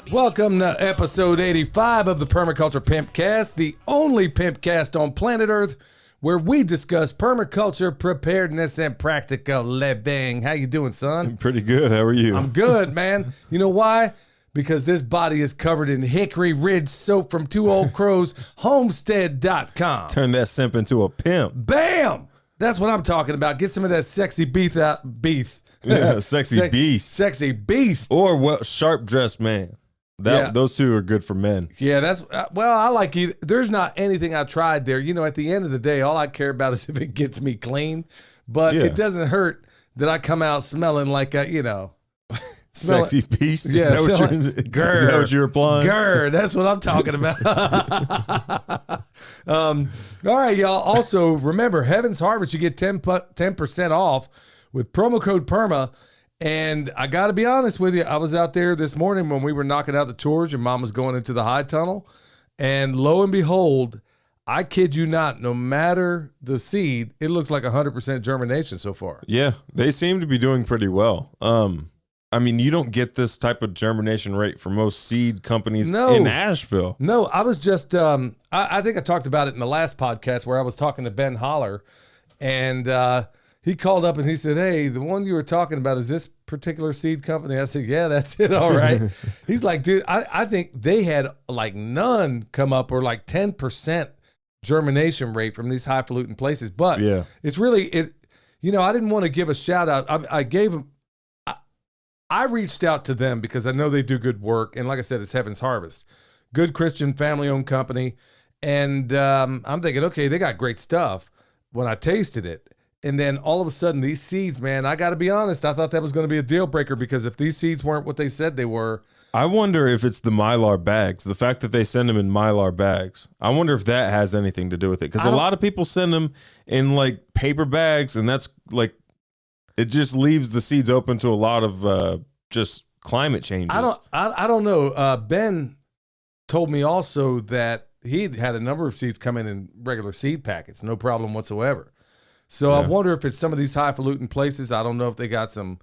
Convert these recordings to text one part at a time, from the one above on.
Welcome to episode 85 of the Permaculture PIMPcast, the only PIMPcast on planet Earth where we discuss permaculture, preparedness, and practical living. How you doing, son? Pretty good. How are you? I'm good, man. You know why? Because this body is covered in Hickory Ridge soap from Two Old Crows, homestead.com. Turn that simp into a pimp. Bam! That's what I'm talking about. Get some of that sexy beef out. Beef. Yeah, sexy beast. Sexy beast. Or well, sharp dressed man. Those two are good for men. Yeah, that's well. I like either. There's not anything I tried there. You know, at the end of the day, all I care about is if it gets me clean. But it doesn't hurt that I come out smelling like a, Sexy beast. Yeah, Is that what you're applying? Grr, that's what I'm talking about. All right, y'all. Also, remember, Heaven's Harvest, you get 10% off with promo code PERMA. And I got to be honest with you, I was out there this morning when we were knocking out the chores and Mom was going into the high tunnel. And lo and behold, I kid you not, no matter the seed, it looks like 100% germination so far. Yeah, they seem to be doing pretty well. I mean, you don't get this type of germination rate for most seed companies in Asheville. No, I was just, I think I talked about it in the last podcast where I was talking to Ben Holler, and he called up and he said, "Hey, the one you were talking about, is this particular seed company?" I said, "Yeah, that's it. All right." He's like, "Dude, I think they had like none come up or like 10% germination rate from these highfalutin places." But it's really, I didn't want to give a shout out. I gave them, I reached out to them because I know they do good work. And like I said, it's Heaven's Harvest, good Christian family owned company. And I'm thinking, okay, they got great stuff when I tasted it. And then all of a sudden, these seeds, man, I got to be honest, I thought that was going to be a deal breaker because if these seeds weren't what they said they were. I wonder if it's the Mylar bags, the fact that they send them in Mylar bags. I wonder if that has anything to do with it. Because a lot of people send them in like paper bags, and that's like, it just leaves the seeds open to a lot of just climate changes. I don't know. Ben told me also that he had a number of seeds come in regular seed packets, no problem whatsoever. So I wonder if it's some of these highfalutin places. I don't know if they got some,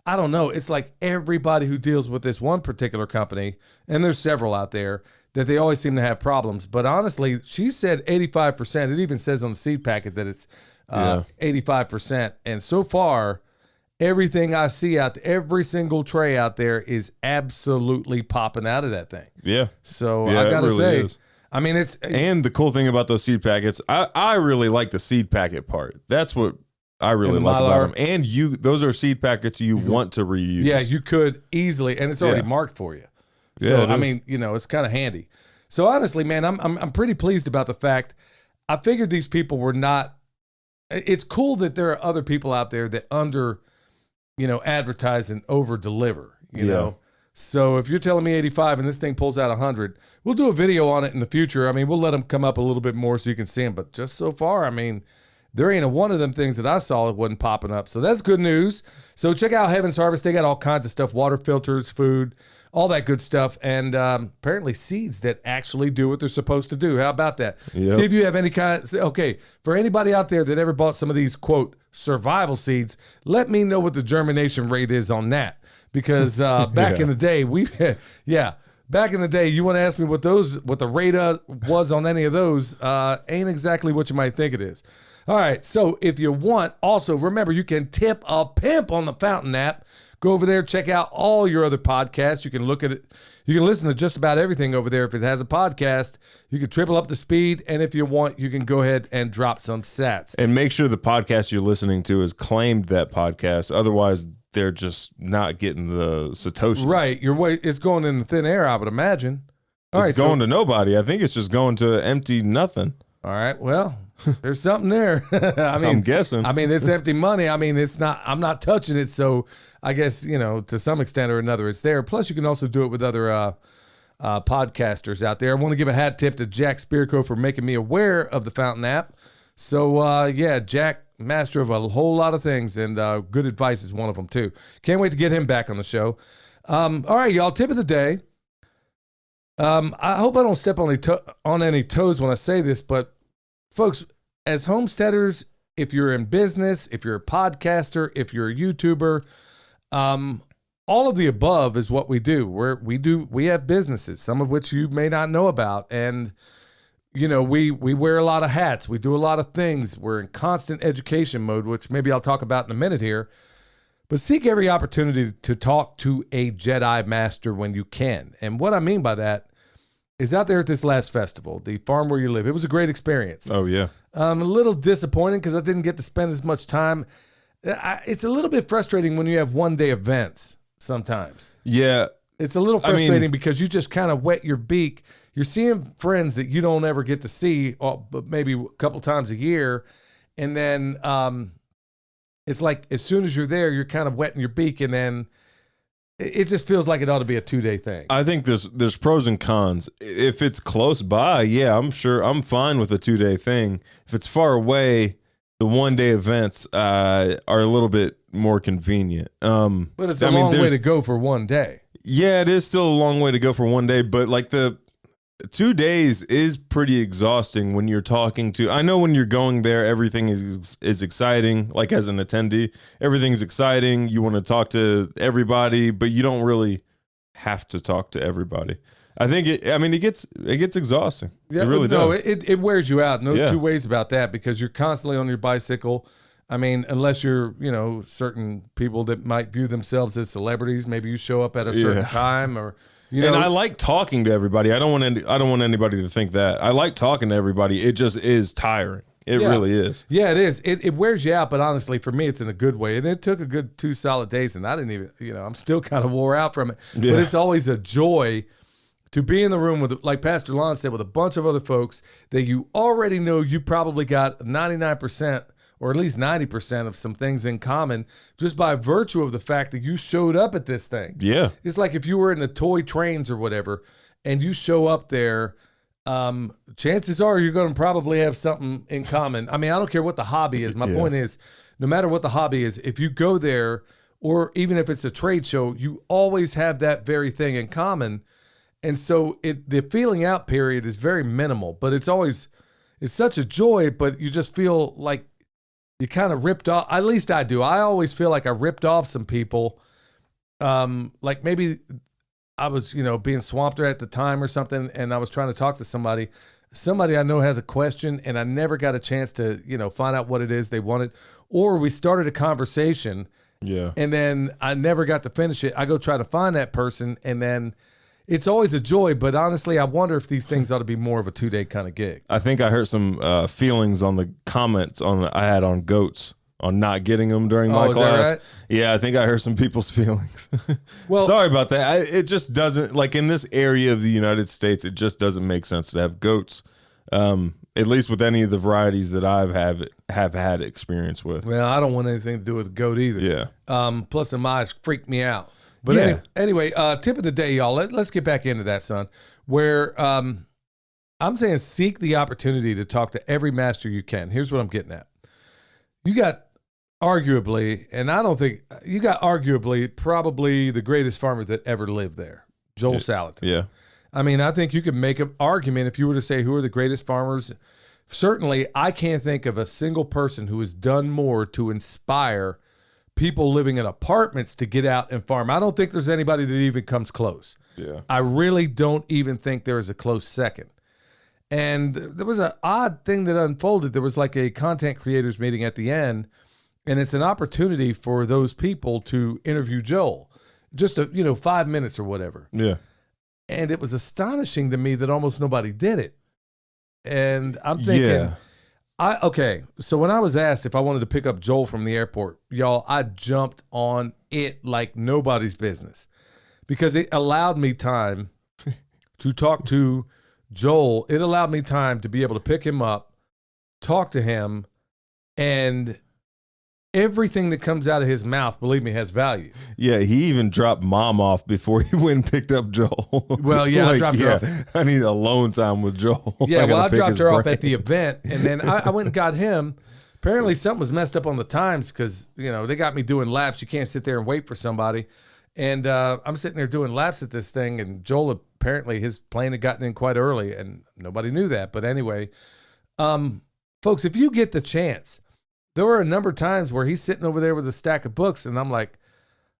I don't know. It's like everybody who deals with this one particular company, and there's several out there, that they always seem to have problems. But honestly, she said 85%. It even says on the seed packet that it's 85%. And so far, everything I see out there, every single tray out there is absolutely popping out of that thing. Yeah. So I got to say, I mean, and the cool thing about those seed packets, I really like the seed packet part. That's what I really like about them. And those are seed packets you want to reuse. Yeah, you could easily, and it's already marked for you. So I mean, it's kind of handy. So honestly, man, I'm pretty pleased about the fact. I figured these people were not. It's cool that there are other people out there that advertise and over deliver. You know. So if you're telling me 85 and this thing pulls out 100, we'll do a video on it in the future. I mean, we'll let them come up a little bit more so you can see them. But just so far, I mean, there ain't one of them things that I saw that wasn't popping up. So that's good news. So check out Heaven's Harvest. They got all kinds of stuff, water filters, food, all that good stuff. And apparently seeds that actually do what they're supposed to do. How about that? Yep. See if you have any okay, for anybody out there that ever bought some of these, quote, survival seeds, let me know what the germination rate is on that. Because back in the day, back in the day, you want to ask me what the rate was on any of those, ain't exactly what you might think it is. All right, so if you want, also remember you can tip a pimp on the Fountain app. Go over there, check out all your other podcasts. You can look at it. You can listen to just about everything over there. If it has a podcast, you can triple up the speed, and if you want, you can go ahead and drop some sats. And make sure the podcast you're listening to has claimed that podcast. Otherwise, they're just not getting the Satoshis. Right. It's going in the thin air, I would imagine. It's going to nobody. I think it's just going to empty nothing. All right. Well, there's something there. I'm guessing. I mean, it's empty money. I mean, I'm not touching it. So I guess, to some extent or another, it's there. Plus, you can also do it with other podcasters out there. I want to give a hat tip to Jack Spearco for making me aware of the Fountain app. So, Jack, master of a whole lot of things, and good advice is one of them, too. Can't wait to get him back on the show. All right, y'all, tip of the day. I hope I don't step on any toes when I say this, but folks, as homesteaders, if you're in business, if you're a podcaster, if you're a YouTuber, all of the above is what we do. We have businesses, some of which you may not know about. And, we wear a lot of hats. We do a lot of things. We're in constant education mode, which maybe I'll talk about in a minute here. But seek every opportunity to talk to a Jedi master when you can. And what I mean by that is out there at this last festival, the Farm Where You Live. It was a great experience. Oh, yeah. A little disappointing because I didn't get to spend as much time. It's a little bit frustrating when you have one-day events sometimes. Yeah. It's a little frustrating because you just kind of wet your beak. You're seeing friends that you don't ever get to see, but maybe a couple times a year. And then it's like as soon as you're there, you're kind of wetting your beak, and then it just feels like it ought to be a 2-day thing. I think there's pros and cons. If it's close by, yeah, I'm sure I'm fine with a 2-day thing. If it's far away, the 1-day events are a little bit more convenient. But it's a long way to go for 1 day. Yeah, it is still a long way to go for 1 day, but like the 2 days is pretty exhausting when you're talking to. I know when you're going there, everything is exciting. Like as an attendee, everything's exciting. You want to talk to everybody, but you don't really have to talk to everybody. I think it gets exhausting. Yeah, it really does. It wears you out. No two ways about that, because you're constantly on your bicycle. I mean, unless you're, certain people that might view themselves as celebrities, maybe you show up at a certain time, or and I like talking to everybody. I don't want anybody to think that. I like talking to everybody. It just is tiring. It really is. Yeah, it is. It wears you out, but honestly, for me, it's in a good way. And it took a good 2 solid days, and I didn't even, I'm still kind of wore out from it. Yeah. But it's always a joy to be in the room with, like Pastor Lon said, with a bunch of other folks that you already know you probably got 99% or at least 90% of some things in common just by virtue of the fact that you showed up at this thing. Yeah. It's like if you were in the toy trains or whatever and you show up there, chances are you're going to probably have something in common. I mean, I don't care what the hobby is. My point is, no matter what the hobby is, if you go there, or even if it's a trade show, you always have that very thing in common. And so the feeling out period is very minimal, but it's such a joy, but you just feel like you kind of ripped off. At least I do. I always feel like I ripped off some people. Like maybe I was, being swamped at the time or something, and I was trying to talk to somebody I know has a question, and I never got a chance to, find out what it is they wanted. Or we started a conversation, and then I never got to finish it. I go try to find that person, and then it's always a joy, but honestly, I wonder if these things ought to be more of a 2-day kind of gig. I think I heard some feelings on the comments I had on goats on not getting them during my class. Is that right? Yeah, I think I heard some people's feelings. Well, sorry about that. It just doesn't, like in this area of the United States, it just doesn't make sense to have goats. At least with any of the varieties that have had experience with. Well, I don't want anything to do with goat either. Yeah. Plus the mice freak me out. But anyway, tip of the day, y'all. Let's get back into that, son. Where I'm saying seek the opportunity to talk to every master you can. Here's what I'm getting at. You got arguably probably the greatest farmer that ever lived there, Joel Salatin. Yeah. I mean, I think you could make an argument if you were to say who are the greatest farmers. Certainly, I can't think of a single person who has done more to inspire people living in apartments to get out and farm. I don't think there's anybody that even comes close. Yeah. I really don't even think there is a close second. And there was an odd thing that unfolded. There was like a content creators meeting at the end, and it's an opportunity for those people to interview Joel. Just 5 minutes or whatever. Yeah. And it was astonishing to me that almost nobody did it. And I'm thinking, so when I was asked if I wanted to pick up Joel from the airport, y'all, I jumped on it like nobody's business, because it allowed me time to talk to Joel. It allowed me time to be able to pick him up, talk to him, and everything that comes out of his mouth, believe me, has value. Yeah, he even dropped mom off before he went and picked up Joel. Well, yeah, I dropped her off. I need alone time with Joel. Yeah, I dropped her off at the event, and then I went and got him. Apparently something was messed up on the times, because, they got me doing laps. You can't sit there and wait for somebody. And I'm sitting there doing laps at this thing, and Joel, apparently his plane had gotten in quite early, and nobody knew that. But anyway, folks, if you get the chance, there were a number of times where he's sitting over there with a stack of books, and I'm like,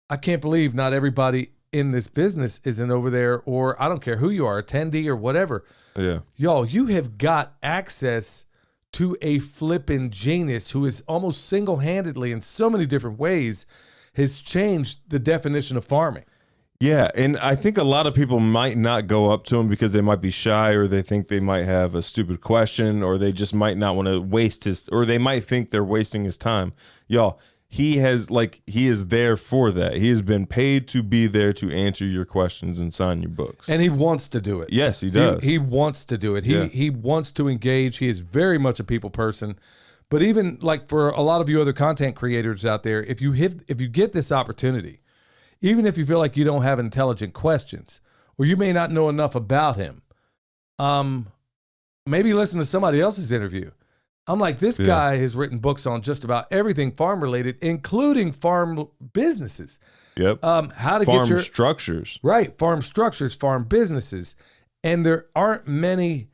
I can't believe not everybody in this business isn't over there, or I don't care who you are, attendee or whatever. Yeah. Y'all, you have got access to a flippin' genius who is almost single-handedly in so many different ways has changed the definition of farming. Yeah, and I think a lot of people might not go up to him because they might be shy, or they think they might have a stupid question, or they just might not want to waste his, or they might think they're wasting his time. Y'all, he is there for that. He has been paid to be there to answer your questions and sign your books. And he wants to do it. Yes, he does. He wants to do it. He wants to engage. He is very much a people person. But even like for a lot of you other content creators out there, if you get this opportunity, even if you feel like you don't have intelligent questions, or you may not know enough about him, maybe listen to somebody else's interview. I'm like, this guy has written books on just about everything farm related, including farm businesses. Yep. How to farm get your structures. Right. Farm structures, farm businesses. And there aren't many,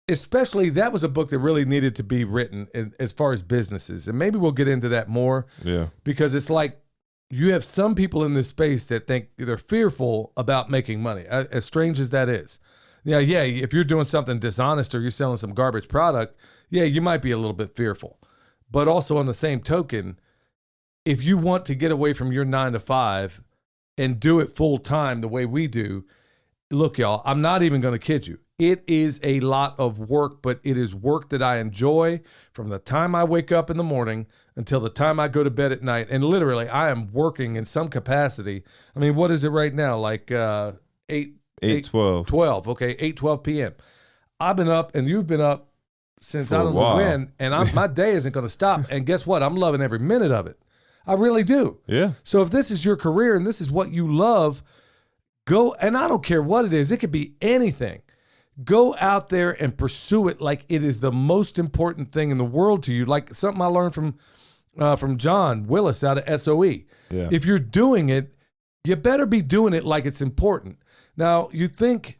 especially that was a book that really needed to be written as far as businesses. And maybe we'll get into that more. Yeah. Because it's like you have some people in this space that think they're fearful about making money, as strange as that is. Yeah, if you're doing something dishonest or you're selling some garbage product, yeah, you might be a little bit fearful. But also on the same token, if you want to get away from your 9 to 5 and do it full time the way we do, look, y'all, I'm not even going to kid you. It is a lot of work, but it is work that I enjoy from the time I wake up in the morning until the time I go to bed at night. And literally, I am working in some capacity. I mean, what is it right now? Like 8:12. Okay, 8:12 p.m. I've been up, and you've been up since For I a don't know while. when, and my day isn't going to stop. And guess what? I'm loving every minute of it. I really do. Yeah. So if this is your career and this is what you love, go, and I don't care what it is. It could be anything. Go out there and pursue it like it is the most important thing in the world to you. Like something I learned from John Willis out of SOE. Yeah. If you're doing it, you better be doing it like it's important. Now, you think,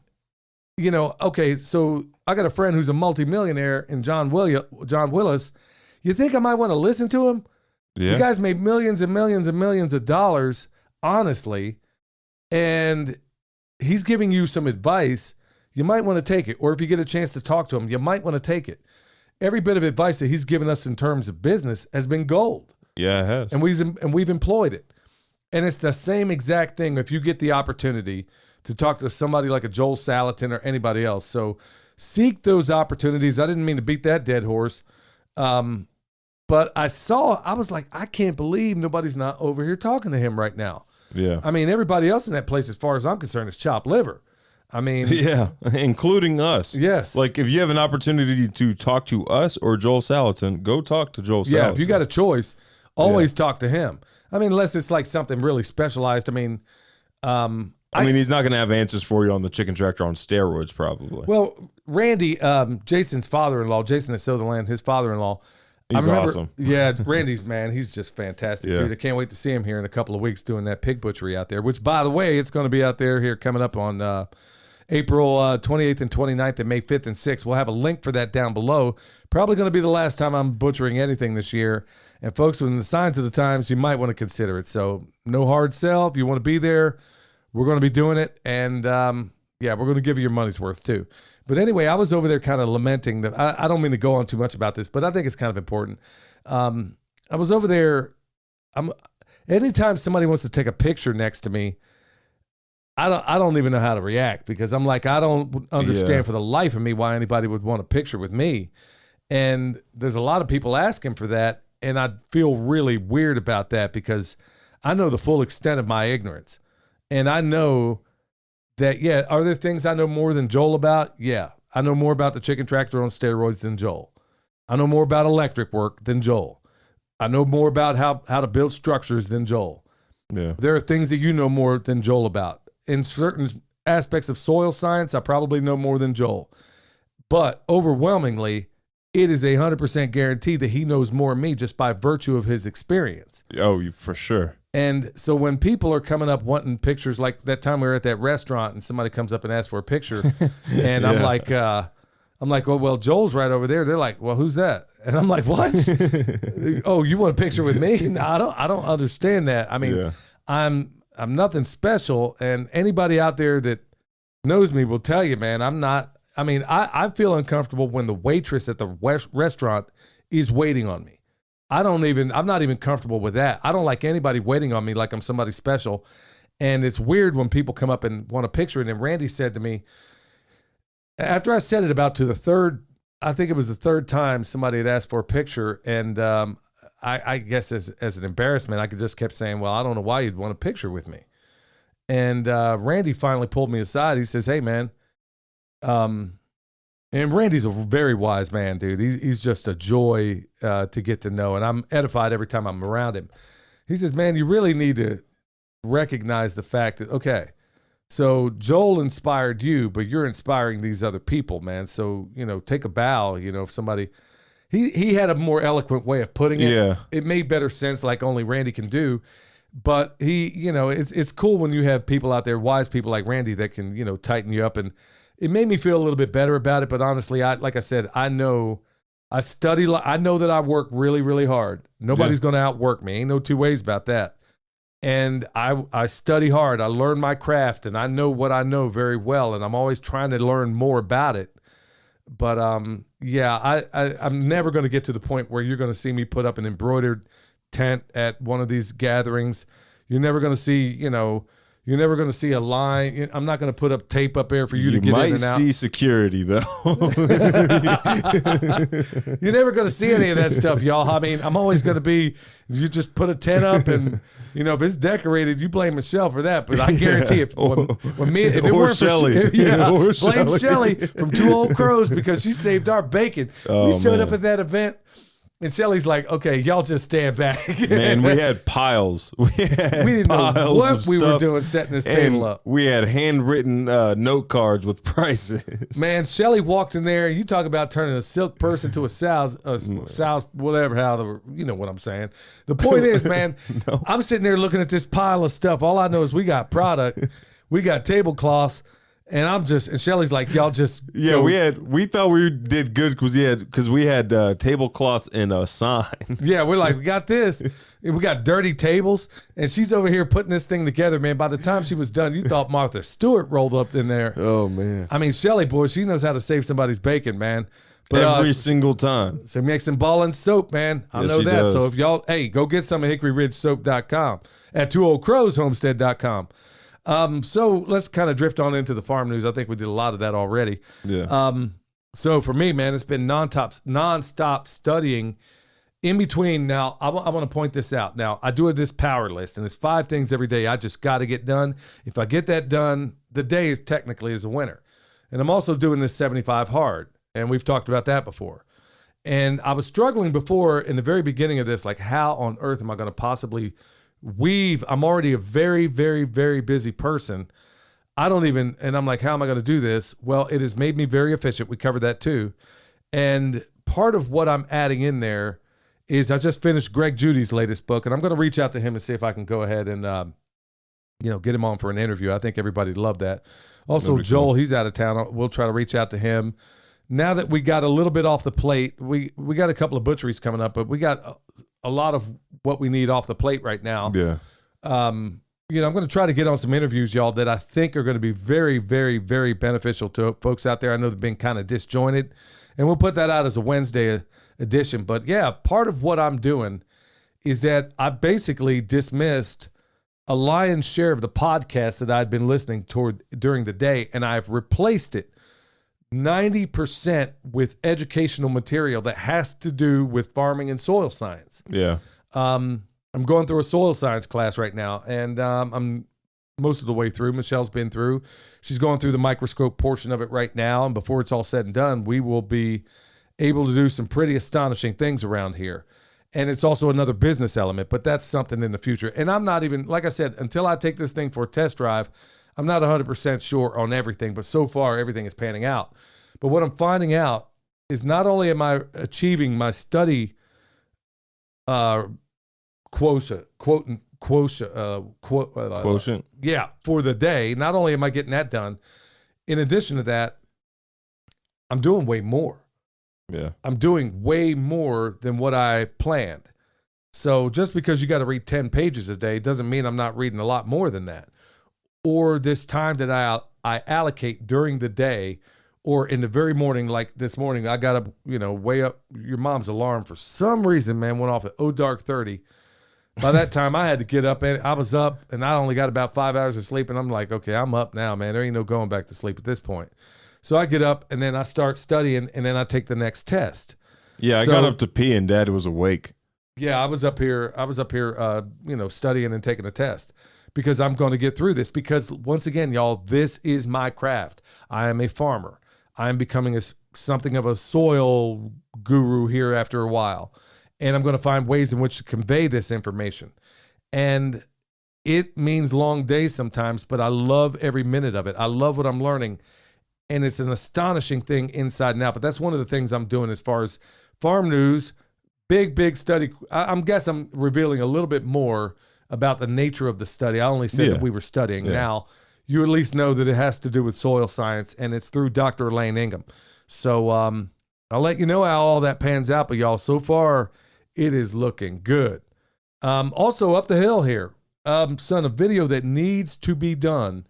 okay, so I got a friend who's a multimillionaire in John Willis. You think I might want to listen to him? Yeah. You guys made millions and millions and millions of dollars, honestly, and he's giving you some advice. You might want to take it. Or if you get a chance to talk to him, you might want to take it. Every bit of advice that he's given us in terms of business has been gold. Yeah, it has. And we've employed it. And it's the same exact thing if you get the opportunity to talk to somebody like a Joel Salatin or anybody else. So seek those opportunities. I didn't mean to beat that dead horse. But I was like, I can't believe nobody's not over here talking to him right now. Yeah. I mean, everybody else in that place, as far as I'm concerned, is chopped liver. I mean, yeah, including us. Yes. Like if you have an opportunity to talk to us or Joel Salatin, go talk to Joel Salatin. Yeah, if you got a choice, always talk to him. I mean, unless it's like something really specialized. I mean, he's not going to have answers for you on the chicken tractor on steroids, probably. Well, Randy, Jason's father-in-law, Jason at Sutherland, his father-in-law. He's awesome. Yeah, Randy's, man, he's just fantastic, Yeah. dude. I can't wait to see him here in a couple of weeks doing that pig butchery out there, which, by the way, it's going to be out there here coming up on April 28th and 29th and May 5th and 6th. We'll have a link for that down below. Probably going to be the last time I'm butchering anything this year. And folks, within the signs of the times, you might want to consider it. So no hard sell. If you want to be there, we're going to be doing it. And we're going to give you your money's worth too. But anyway, I was over there kind of lamenting that I don't mean to go on too much about this, but I think it's kind of important. I was over there. Anytime somebody wants to take a picture next to me, I don't even know how to react because I'm like, I don't understand for the life of me why anybody would want a picture with me. And there's a lot of people asking for that. And I feel really weird about that because I know the full extent of my ignorance. And I know that, are there things I know more than Joel about? Yeah. I know more about the chicken tractor on steroids than Joel. I know more about electric work than Joel. I know more about how to build structures than Joel. Yeah. There are things that you know more than Joel about. In certain aspects of soil science, I probably know more than Joel. But overwhelmingly, it is 100% guaranteed that he knows more than me just by virtue of his experience. Oh, for sure. And so when people are coming up wanting pictures, like that time we were at that restaurant and somebody comes up and asks for a picture, and I'm like, I'm like, well, Joel's right over there. They're like, well, who's that? And I'm like, what? Oh, you want a picture with me? No, I don't understand that. I mean, I'm nothing special. And anybody out there that knows me will tell you, man, I feel uncomfortable when the waitress at the restaurant is waiting on me. I'm not even comfortable with that. I don't like anybody waiting on me like I'm somebody special. And it's weird when people come up and want a picture. And then Randy said to me, after I said it about to the third, I think it was the third time somebody had asked for a picture. And I guess as an embarrassment, I just kept saying, well, I don't know why you'd want a picture with me. And Randy finally pulled me aside. He says, hey, man, and Randy's a very wise man, dude. He's just a joy to get to know. And I'm edified every time I'm around him. He says, man, you really need to recognize the fact that, okay, so Joel inspired you, but you're inspiring these other people, man. So, take a bow, if somebody, he had a more eloquent way of putting it. Yeah. It made better sense, like only Randy can do. But it's cool when you have people out there, wise people like Randy that can, tighten you up. And it made me feel a little bit better about it. But honestly, like I said, I know that I work really, really hard. Nobody's going to outwork me. Ain't no two ways about that. And I study hard. I learn my craft, and I know what I know very well, and I'm always trying to learn more about it. But I'm never going to get to the point where you're going to see me put up an embroidered tent at one of these gatherings. You're never going to see, you're never going to see a line. I'm not going to put up tape up there for you to get in and out. You might see security, though. You're never going to see any of that stuff, y'all. I mean, I'm always going to be, you just put a tent up and, if it's decorated, you blame Michelle for that. But I guarantee it. If it weren't Shelly. Blame Shelly from Two Old Crows because she saved our bacon. We showed up at that event. And Shelly's like, okay, y'all just stand back. Man, we had piles. We didn't know what we were doing setting this table up. We had handwritten note cards with prices. Man, Shelly walked in there. You talk about turning a silk person to a sow's, whatever, you know what I'm saying. The point is, man, no. I'm sitting there looking at this pile of stuff. All I know is we got product. We got tablecloths. And Shelly's like, y'all just go. We thought we did good because we had tablecloths and a sign. Yeah, we're like, we got this. We got dirty tables, and she's over here putting this thing together, man. By the time she was done, you thought Martha Stewart rolled up in there. Oh man. I mean, Shelly, boy, she knows how to save somebody's bacon, man. But every single time. She makes some ballin' soap, man. I know that. Does. So if y'all, go get some at HickoryRidgeSoap.com at TwoOldCrowsHomestead.com. So let's kind of drift on into the farm news. I think we did a lot of that already. Yeah. So for me, man, it's been nonstop studying in between. Now, I want to point this out. Now, I do this power list, and it's 5 things every day I just got to get done. If I get that done, the day is technically a winner. And I'm also doing this 75 hard, and we've talked about that before. And I was struggling before in the very beginning of this, like how on earth am I going to possibly I'm already a very, very, very busy person. And I'm like, how am I going to do this? Well, it has made me very efficient. We covered that too. And part of what I'm adding in there is I just finished Greg Judy's latest book, and I'm going to reach out to him and see if I can go ahead and, get him on for an interview. I think everybody'd love that. Also, Joel, he's out of town. We'll try to reach out to him. Now that we got a little bit off the plate, we got a couple of butcheries coming up, but we got a lot of what we need off the plate right now. Yeah. I'm going to try to get on some interviews, y'all, that I think are going to be very, very, very beneficial to folks out there. I know they've been kind of disjointed, and we'll put that out as a Wednesday edition. But yeah, part of what I'm doing is that I basically dismissed a lion's share of the podcast that I'd been listening toward during the day, and I've replaced it 90% with educational material that has to do with farming and soil science. Yeah. I'm going through a soil science class right now, and I'm most of the way through. Michelle's been through. She's going through the microscope portion of it right now, and before it's all said and done, we will be able to do some pretty astonishing things around here. And it's also another business element, but that's something in the future. And I'm not even, like I said, until I take this thing for a test drive, I'm not 100% sure on everything, but so far everything is panning out. But what I'm finding out is not only am I achieving my study quotient, for the day, not only am I getting that done, in addition to that, I'm doing way more. Yeah. I'm doing way more than what I planned. So just because you got to read 10 pages a day doesn't mean I'm not reading a lot more than that. Or this time that I allocate during the day, or in the very morning, like this morning, I got up, way up. Your mom's alarm for some reason, man, went off at dark 30. By that time, I had to get up, and I was up, and I only got about 5 hours of sleep, and I'm like, okay, I'm up now, man. There ain't no going back to sleep at this point. So I get up, and then I start studying, and then I take the next test. Yeah, I got up to pee, and Dad was awake. Yeah, I was up here, studying and taking a test because I'm going to get through this. Because once again, y'all, this is my craft. I am a farmer. I am becoming something of a soil guru here after a while. And I'm going to find ways in which to convey this information. And it means long days sometimes, but I love every minute of it. I love what I'm learning. And it's an astonishing thing inside and out. But that's one of the things I'm doing as far as farm news. Big study. I guess I'm revealing a little bit more about the nature of the study. I only said that we were studying. Now, you at least know that it has to do with soil science, and it's through Dr. Elaine Ingham. So I'll let you know how all that pans out. But y'all, so far, it is looking good. Also, up the hill here, son, a video that needs to be done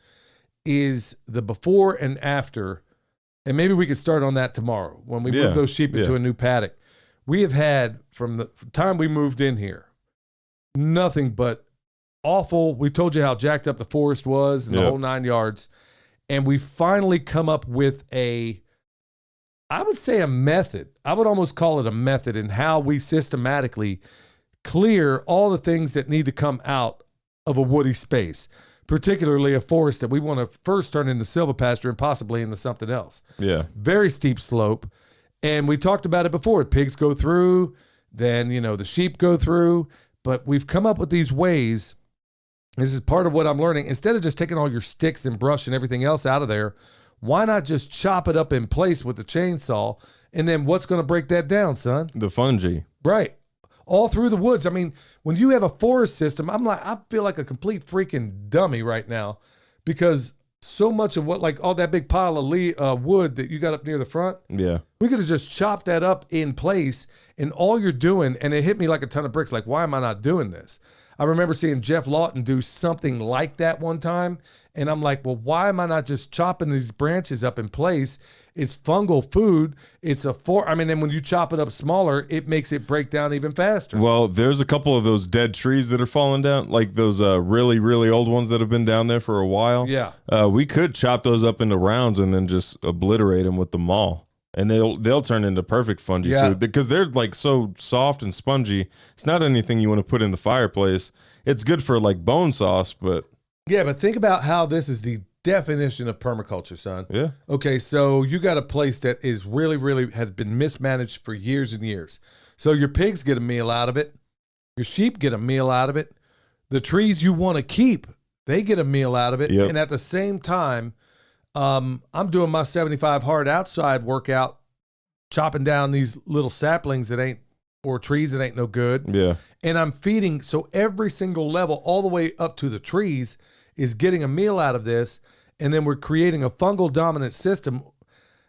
is the before and after. And maybe we could start on that tomorrow when we move those sheep into a new paddock. We have had, from the time we moved in here, nothing but awful. We told you how jacked up the forest was and the whole 9 yards. And we finally come up with I would say a method. I would almost call it a method in how we systematically clear all the things that need to come out of a woody space, particularly a forest that we want to first turn into silvopasture and possibly into something else. Yeah. Very steep slope. And we talked about it before. Pigs go through, then, the sheep go through. But we've come up with these ways. This is part of what I'm learning. Instead of just taking all your sticks and brush and everything else out of there, why not just chop it up in place with the chainsaw? And then what's going to break that down, son? The fungi. Right. All through the woods. I mean, when you have a forest system, I feel like a complete freaking dummy right now because so much of all that big pile of wood that you got up near the front. Yeah. We could have just chopped that up in place, and all you're doing, and it hit me like a ton of bricks. Like, why am I not doing this? I remember seeing Jeff Lawton do something like that one time. And I'm like, well, why am I not just chopping these branches up in place? It's fungal food. And when you chop it up smaller, it makes it break down even faster. Well, there's a couple of those dead trees that are falling down, like those really, really old ones that have been down there for a while. Yeah. We could chop those up into rounds and then just obliterate them with the maul. And they'll turn into perfect fungi food because they're like so soft and spongy. It's not anything you want to put in the fireplace. It's good for like bone sauce, but... Yeah, but think about how this is the definition of permaculture, son. Yeah. Okay, so you got a place that is really, really has been mismanaged for years and years. So your pigs get a meal out of it. Your sheep get a meal out of it. The trees you want to keep, they get a meal out of it. Yep. And at the same time, I'm doing my 75 hard outside workout, chopping down these little saplings or trees that ain't no good. Yeah. And I'm feeding, so every single level, all the way up to the trees, is getting a meal out of this, and then we're creating a fungal dominant system.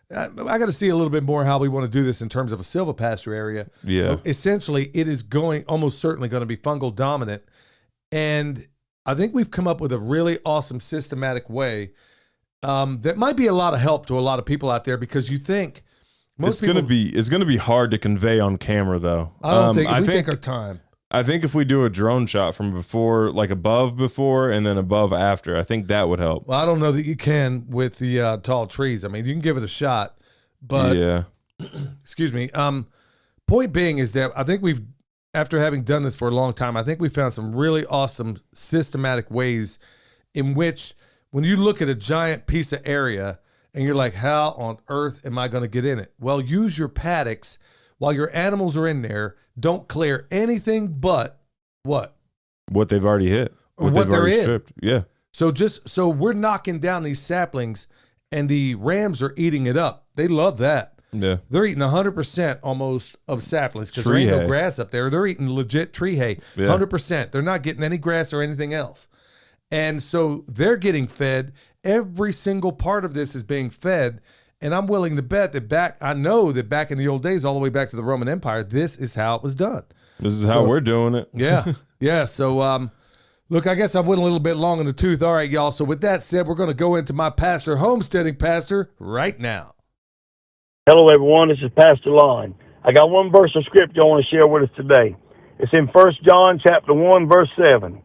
I got to see a little bit more how we want to do this in terms of a silvopasture area. Yeah. But essentially, it is almost certainly going to be fungal dominant, and I think we've come up with a really awesome systematic way that might be a lot of help to a lot of people out there because you think it's going to be hard to convey on camera though. I don't think we take our time. I think if we do a drone shot from before, like above before and then above after, I think that would help. Well, I don't know that you can with the tall trees. I mean, you can give it a shot, but excuse me. Point being is that I think after having done this for a long time, I think we found some really awesome systematic ways in which when you look at a giant piece of area and you're like, how on earth am I going to get in it? Well, use your paddocks while your animals are in there. Don't clear anything but what they've already hit, or what they're in. Stripped. Yeah. So we're knocking down these saplings, and the rams are eating it up. They love that. Yeah. They're eating 100% almost of saplings because there ain't no grass up there. They're eating legit tree hay, 100%. They're not getting any grass or anything else, and so they're getting fed. Every single part of this is being fed. And I'm willing to bet that I know that back in the old days, all the way back to the Roman Empire, this is how it was done. This is how we're doing it. Yeah. Yeah. So, look, I guess I went a little bit long in the tooth. All right, y'all. So with that said, we're going to go into my pastor, homesteading pastor, right now. Hello, everyone. This is Pastor Lon. I got one verse of scripture I want to share with us today. It's in 1 John chapter 1, verse 7.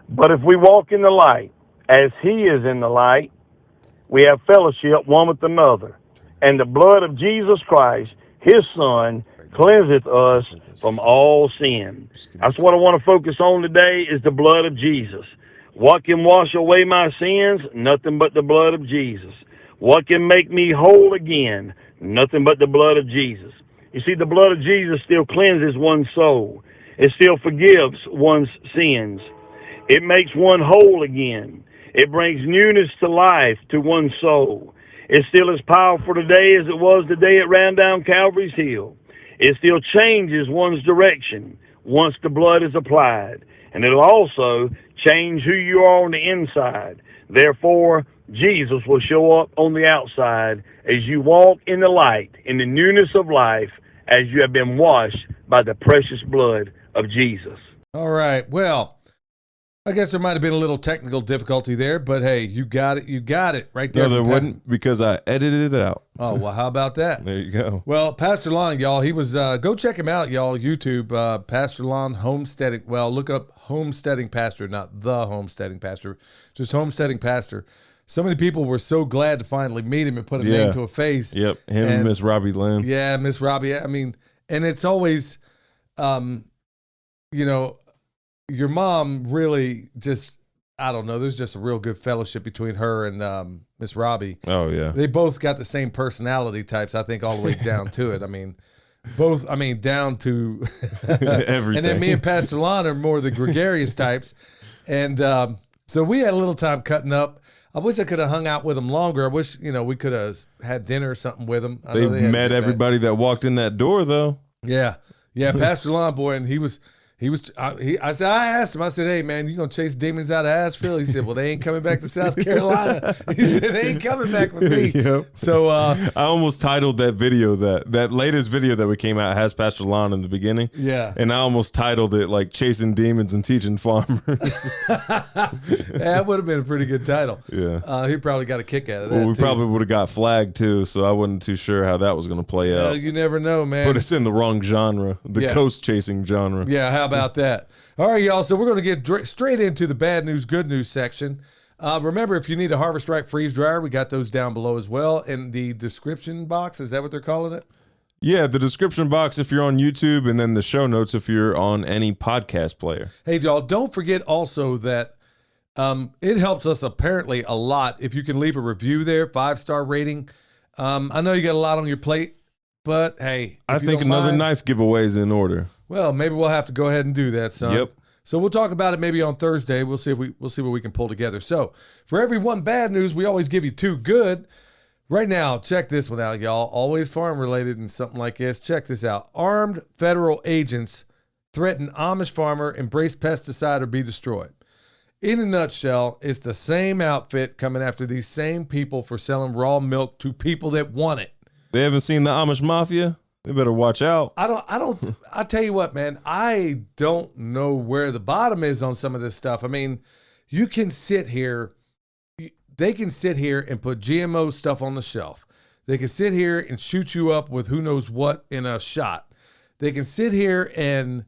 But if we walk in the light, as he is in the light, we have fellowship one with another. And the blood of Jesus Christ, his Son, cleanseth us from all sin. That's what I want to focus on today is the blood of Jesus. What can wash away my sins? Nothing but the blood of Jesus. What can make me whole again? Nothing but the blood of Jesus. You see, the blood of Jesus still cleanses one's soul. It still forgives one's sins. It makes one whole again. It brings newness to life to one's soul. It's still as powerful today as it was the day it ran down Calvary's Hill. It still changes one's direction once the blood is applied. And it'll also change who you are on the inside. Therefore, Jesus will show up on the outside as you walk in the light, in the newness of life, as you have been washed by the precious blood of Jesus. All right. Well, I guess there might have been a little technical difficulty there, but hey, you got it. You got it right there. No, there wasn't, because I edited it out. Oh, well, how about that? There you go. Well, Pastor Lon, y'all, he was, go check him out, y'all, YouTube, Pastor Lon Homesteading. Well, look up Homesteading Pastor, not the Homesteading Pastor, just Homesteading Pastor. So many people were so glad to finally meet him and put a name to a face. Yep, him and Miss Robbie Lynn. Yeah, Miss Robbie. I mean, and it's always, you know, your mom really just, I don't know, there's just a real good fellowship between her and Miss Robbie. Oh, yeah. They both got the same personality types, I think, all the way down to it. I mean, down to everything. And then me and Pastor Lon are more the gregarious types. And so we had a little time cutting up. I wish I could have hung out with them longer. I wish, you know, we could have had dinner or something with them. They met everybody that walked in that door, though. Yeah. Yeah, Pastor Lon, boy, and I asked him, I said, hey, man, you going to chase demons out of Asheville? He said, well, they ain't coming back to South Carolina. He said, they ain't coming back with me. Yep. So I almost titled that video, that latest video that we came out has Pastor Lon in the beginning. Yeah. And I almost titled it like Chasing Demons and Teaching Farmers. That would have been a pretty good title. Yeah. He probably got a kick out of that. Well, we too. probably would have got flagged too, so I wasn't too sure how that was going to play out. You never know, man. But it's in the wrong genre, the coast chasing genre. Yeah, how about that? All right, y'all. So we're going to get straight into the bad news, good news section. Remember, if you need a Harvest Right freeze dryer, we got those down below as well in the description box. Is that what they're calling it? Yeah, the description box if you're on YouTube, and then the show notes if you're on any podcast player. Hey, y'all, don't forget also that it helps us apparently a lot if you can leave a review there, 5-star rating. I know you got a lot on your plate, but hey, I think another knife giveaway is in order. Well, maybe we'll have to go ahead and do that, son. Yep. So we'll talk about it maybe on Thursday. We'll see what we can pull together. So for every one bad news, we always give you 2 good. Right now, check this one out, y'all. Always farm related and something like this. Check this out. Armed federal agents threaten Amish farmer, embrace pesticide or be destroyed. In a nutshell, it's the same outfit coming after these same people for selling raw milk to people that want it. They haven't seen the Amish Mafia? They better watch out. I tell you what, man, I don't know where the bottom is on some of this stuff. I mean, they can sit here and put GMO stuff on the shelf. They can sit here and shoot you up with who knows what in a shot. They can sit here and,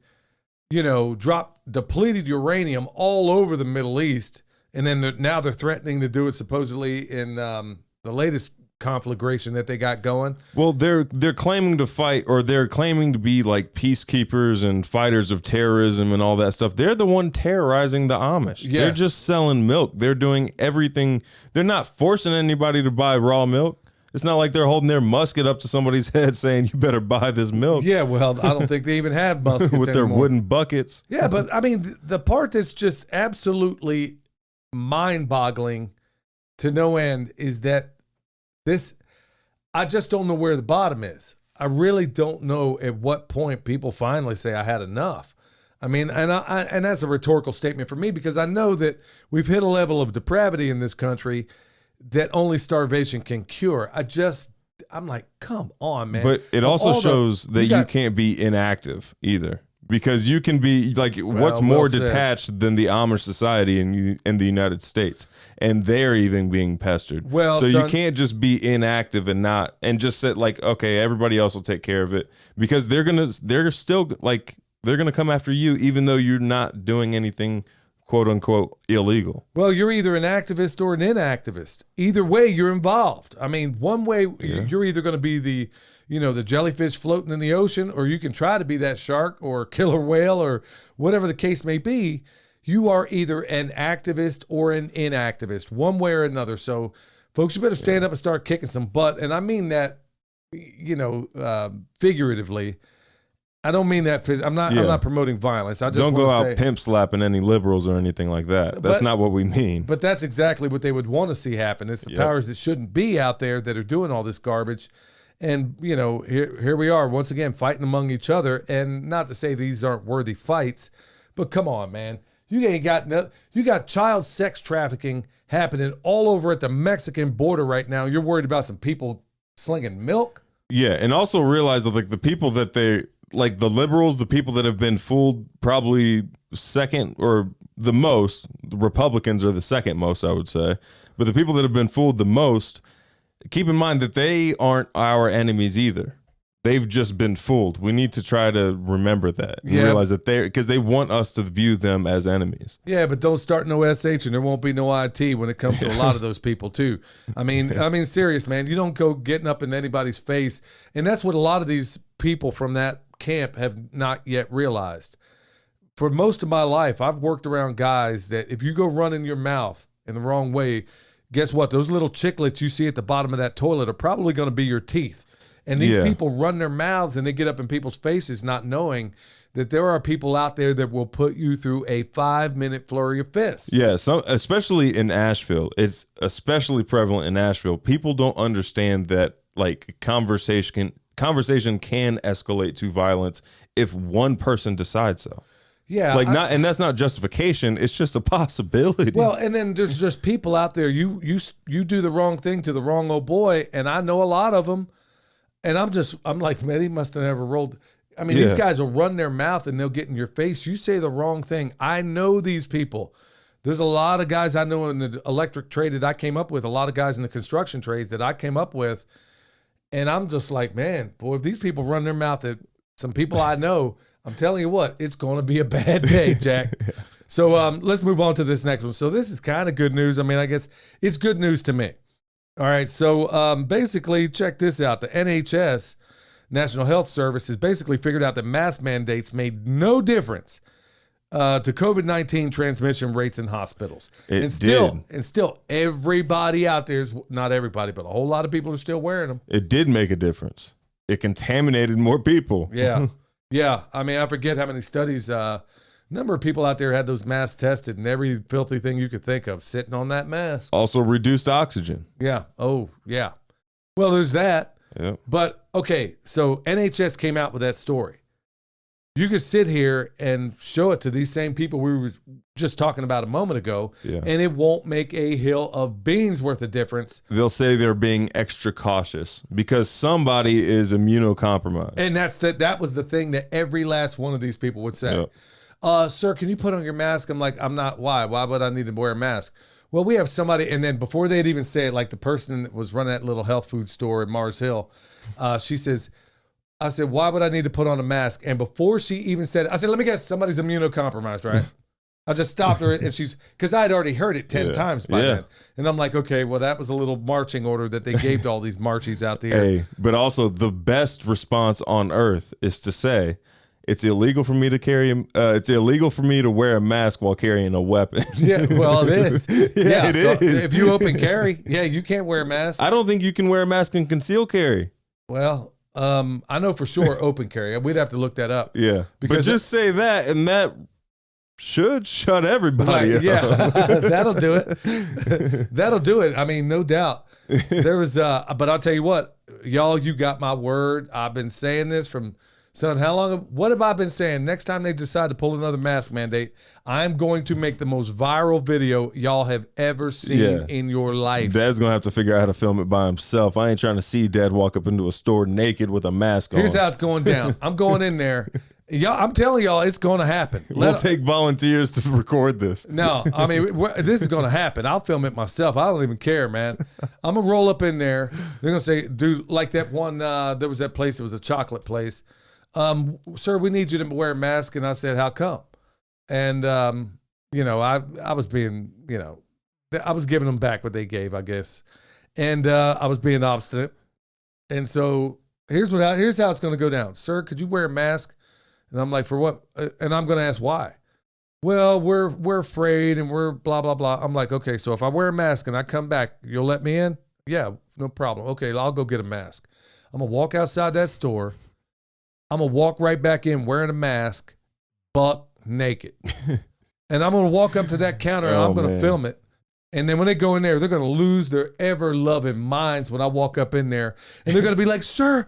you know, drop depleted uranium all over the Middle East. And then now they're threatening to do it supposedly in the latest conflagration that they got going. Well, they're claiming to fight, or they're claiming to be like peacekeepers and fighters of terrorism and all that stuff. They're the one terrorizing the Amish. Yes. They're just selling milk. They're doing everything. They're not forcing anybody to buy raw milk. It's not like they're holding their musket up to somebody's head saying, you better buy this milk. Yeah, well, I don't think they even have muskets with their anymore. wooden buckets. Yeah, but I mean, the part that's just absolutely mind-boggling to no end is that I just don't know where the bottom is. I really don't know at what point people finally say I had enough. I mean, and that's a rhetorical statement for me, because I know that we've hit a level of depravity in this country that only starvation can cure. I just I'm like, come on, man. But it also All shows that you got- can't be inactive either. Because you can be like, what's well more said. detached than the Amish society in the United States, and they're even being pestered. Well, so son, you can't just be inactive and just sit like, okay, everybody else will take care of it, because they're still like they're gonna come after you, even though you're not doing anything quote unquote illegal. well, you're either an activist or an inactivist. Either way, you're involved. I mean, one way you're either going to be the jellyfish floating in the ocean, or you can try to be that shark or killer whale or whatever the case may be. You are either an activist or an inactivist, one way or another. So, folks, you better stand up and start kicking some butt. And I mean that, figuratively. I don't mean that. I'm not promoting violence. I just don't go out say, pimp slapping any liberals or anything like that. That's not what we mean. But that's exactly what they would want to see happen. It's the powers that shouldn't be out there that are doing all this garbage. And, here we are once again fighting among each other. And not to say these aren't worthy fights, but come on, man. You got child sex trafficking happening all over at the Mexican border right now. You're worried about some people slinging milk? Yeah, and also realize that like the people that like the liberals, the people that have been fooled probably second or the most, the Republicans are the second most, I would say. But the people that have been fooled the most, keep in mind that they aren't our enemies either. They've just been fooled. We need to try to remember that and realize that because they want us to view them as enemies. Yeah, but don't start no SH and there won't be no IT when it comes to a lot of those people too. I mean, serious, man. You don't go getting up in anybody's face. And that's what a lot of these people from that camp have not yet realized. For most of my life, I've worked around guys that if you go running your mouth in the wrong way, guess what? Those little chiclets you see at the bottom of that toilet are probably going to be your teeth. And these people run their mouths and they get up in people's faces not knowing that there are people out there that will put you through a 5-minute flurry of fists. Yeah, especially in Asheville. It's especially prevalent in Asheville. People don't understand that like conversation can escalate to violence if one person decides so. Yeah. And that's not justification, it's just a possibility. Well, and then there's just people out there, you do the wrong thing to the wrong old boy, and I know a lot of them. And I'm like, man, he must have never rolled. I mean, these guys will run their mouth and they'll get in your face. You say the wrong thing. I know these people. There's a lot of guys I know in the electric trade that I came up with, a lot of guys in the construction trades that I came up with. And I'm just like, man, boy, if these people run their mouth at some people I know, I'm telling you what, it's going to be a bad day, Jack. So let's move on to this next one. So this is kind of good news. I mean, I guess it's good news to me. All right, so basically, check this out. The NHS, National Health Service, has basically figured out that mask mandates made no difference to COVID-19 transmission rates in hospitals. And still, everybody out there is, not everybody, but a whole lot of people are still wearing them. It did make a difference. It contaminated more people. Yeah. Yeah. I mean, I forget how many studies, number of people out there had those masks tested and every filthy thing you could think of sitting on that mask. Also reduced oxygen. Yeah. Oh, yeah. Well, there's that. Yeah. But, okay, so NHS came out with that story. You could sit here and show it to these same people we were just talking about a moment ago, and it won't make a hill of beans worth of difference. They'll say they're being extra cautious because somebody is immunocompromised. And that was the thing that every last one of these people would say. Sir, can you put on your mask? I'm like, I'm not. Why? Why would I need to wear a mask? Well, we have somebody, and then before they'd even say it, like the person that was running that little health food store in Mars Hill, she says, I said, why would I need to put on a mask? And before she even said it, I said, let me guess, somebody's immunocompromised, right? I just stopped her, and because I had already heard it 10 times by then. And I'm like, okay, well, that was a little marching order that they gave to all these marchies out there. Hey, but also the best response on earth is to say, it's illegal for me to wear a mask while carrying a weapon. Yeah, well, it is. It is. If you open carry, you can't wear a mask. I don't think you can wear a mask and conceal carry. Well, I know for sure open carry. We'd have to look that up. Yeah, but just say that, and that should shut everybody up. Yeah, that'll do it. That'll do it. I mean, no doubt. There was, but I'll tell you what, y'all, you got my word. I've been saying this from Son, what have I been saying? Next time they decide to pull another mask mandate, I'm going to make the most viral video y'all have ever seen in your life. Dad's going to have to figure out how to film it by himself. I ain't trying to see Dad walk up into a store naked with a mask on. Here's how it's going down. I'm going in there. Y'all, I'm telling y'all, it's going to happen. We'll take volunteers to record this. No, I mean, this is going to happen. I'll film it myself. I don't even care, man. I'm going to roll up in there. They're going to say, dude, like that one, there was that place, it was a chocolate place. Sir, we need you to wear a mask. And I said, how come? And, you know, I was being, you know, I was giving them back what they gave, I guess. And I was being obstinate. And so here's how it's going to go down. Sir, could you wear a mask? And I'm like, for what? And I'm going to ask why. Well, we're afraid and we're blah, blah, blah. I'm like, okay, so if I wear a mask and I come back, you'll let me in? Yeah, no problem. Okay, I'll go get a mask. I'm going to walk outside that store. I'm going to walk right back in wearing a mask, buck naked. And I'm going to walk up to that counter and I'm going to film it. And then when they go in there, they're going to lose their ever-loving minds when I walk up in there. And they're going to be like, sir,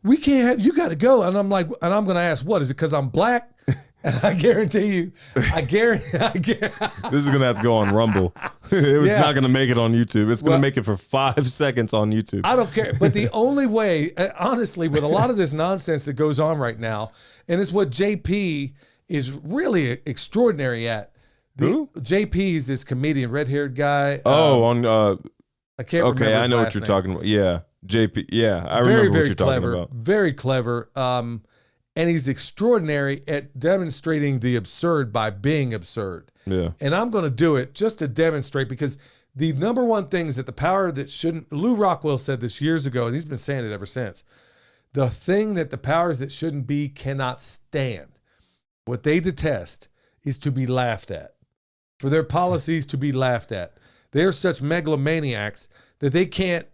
we can't have, you got to go. And I'm like, and I'm going to ask, what, is it because I'm black? And I guarantee you, this is going to have to go on Rumble. It's not going to make it on YouTube. It's going to make it for 5 seconds on YouTube. I don't care. But the only way, honestly, with a lot of this nonsense that goes on right now, and it's what JP is really extraordinary at. Who? JP is this comedian, red-haired guy. I can't remember his I know what you're name. Talking about. Yeah, JP. Yeah, I remember what you're talking about. Very clever. And he's extraordinary at demonstrating the absurd by being absurd. Yeah. And I'm going to do it just to demonstrate, because the number one thing is that the power that shouldn't, Lou Rockwell said this years ago, and he's been saying it ever since. The thing that the powers that shouldn't be cannot stand, what they detest, is to be laughed at, for their policies to be laughed at. They're such megalomaniacs that they can't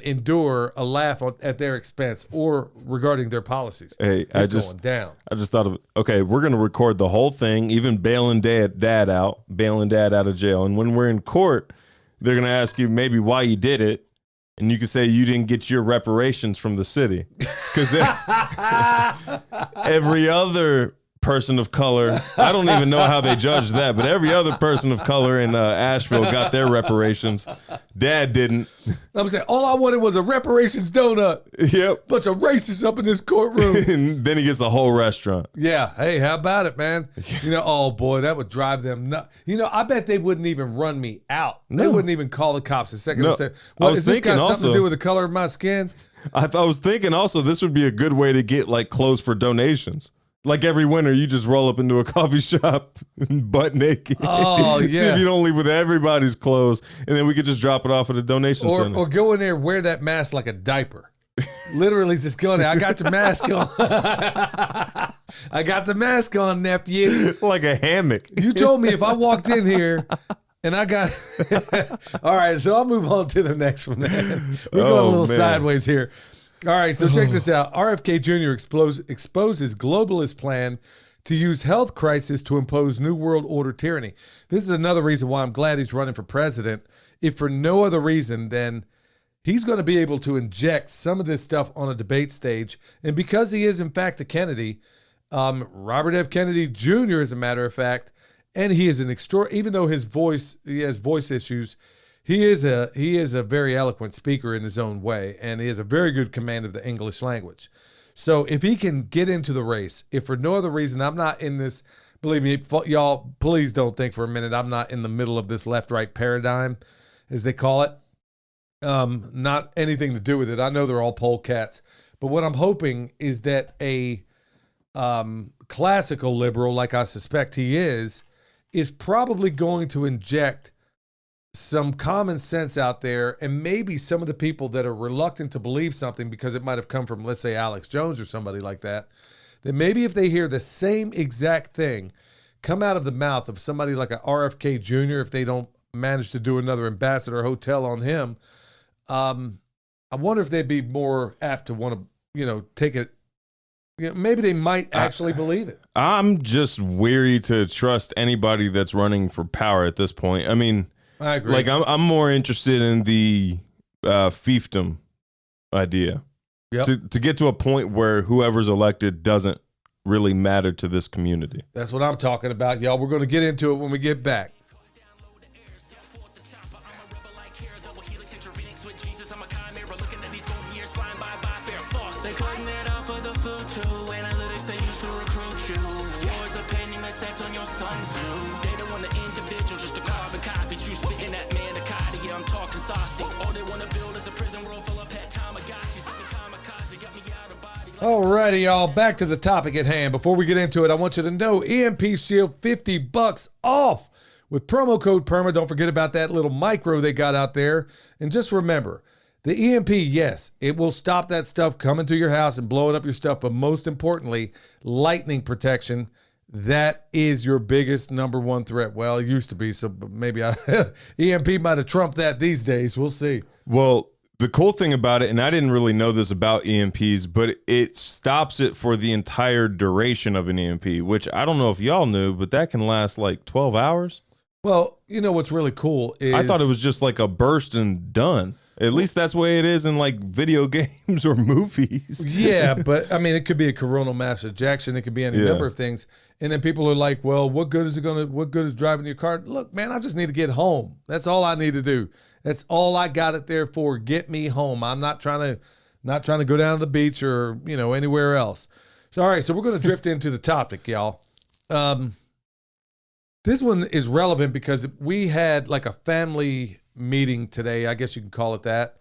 endure a laugh at their expense or regarding their policies. Hey, going down. I just thought of, okay, we're going to record the whole thing, even bailing dad out of jail. And when we're in court, they're going to ask you maybe why you did it. And you can say you didn't get your reparations from the city. Because every other person of color, I don't even know how they judge that, but every other person of color in Asheville got their reparations. Dad didn't. I'm saying all I wanted was a reparations donut. Yep. Bunch of racists up in this courtroom. And then he gets the whole restaurant. Yeah. Hey, how about it, man? You know, oh boy, that would drive them nuts. You know, I bet they wouldn't even run me out. No. They wouldn't even call the cops a second and say, well, is this got something to do with the color of my skin? I was thinking also this would be a good way to get like clothes for donations. Like every winter, you just roll up into a coffee shop butt naked. Oh, yeah. See if you don't leave with everybody's clothes, and then we could just drop it off at a donation center. Or go in there, wear that mask like a diaper. Literally just go in there. I got the mask on. I got the mask on, nephew. Like a hammock. You told me if I walked in here and I got... All right, so I'll move on to the next one, man. We're going a little sideways here. All right, so check this out. RFK Jr. exposes globalist plan to use health crisis to impose New World Order tyranny. This is another reason why I'm glad he's running for president, if for no other reason than he's going to be able to inject some of this stuff on a debate stage. And because he is, in fact, a Kennedy, Robert F. Kennedy Jr., as a matter of fact, and he is an even though he has voice issues, he is a very eloquent speaker in his own way, and he has a very good command of the English language. So if he can get into the race, if for no other reason, I'm not in this, believe me, y'all, please don't think for a minute I'm not in the middle of this left-right paradigm, as they call it. Not anything to do with it. I know they're all polecats, but what I'm hoping is that a classical liberal, like I suspect he is probably going to inject some common sense out there, and maybe some of the people that are reluctant to believe something because it might have come from, let's say, Alex Jones or somebody like that, that maybe if they hear the same exact thing come out of the mouth of somebody like a RFK Jr., if they don't manage to do another ambassador hotel on him, I wonder if they'd be more apt to want to, take it. Maybe they might actually believe it. I'm just weary to trust anybody that's running for power at this point. I mean, I agree. Like I'm more interested in the fiefdom idea. to get to a point where whoever's elected doesn't really matter to this community. That's what I'm talking about, y'all. We're going to get into it when we get back. Alrighty, y'all, back to the topic at hand. Before we get into it, I want you to know EMP Shield $50 off with promo code PERMA. Don't forget about that little micro they got out there. And just remember, the EMP, yes, it will stop that stuff coming to your house and blowing up your stuff. But most importantly, lightning protection. That is your biggest number one threat. Well, it used to be, so maybe EMP might have trumped that these days. We'll see. Well, the cool thing about it, and I didn't really know this about EMPs, but it stops it for the entire duration of an EMP, which I don't know if y'all knew, but that can last like 12 hours. Well, you know what's really cool is... I thought it was just like a burst and done. At least that's the way it is in like video games or movies. Yeah, but I mean, it could be a coronal mass ejection. It could be any number of things. And then people are like, well, what good is driving your car? Look, man, I just need to get home. That's all I need to do. That's all I got it there for. Get me home. I'm not trying to go down to the beach or, anywhere else. So, all right. So we're going to drift into the topic, y'all. This one is relevant because we had like a family meeting today. I guess you can call it that.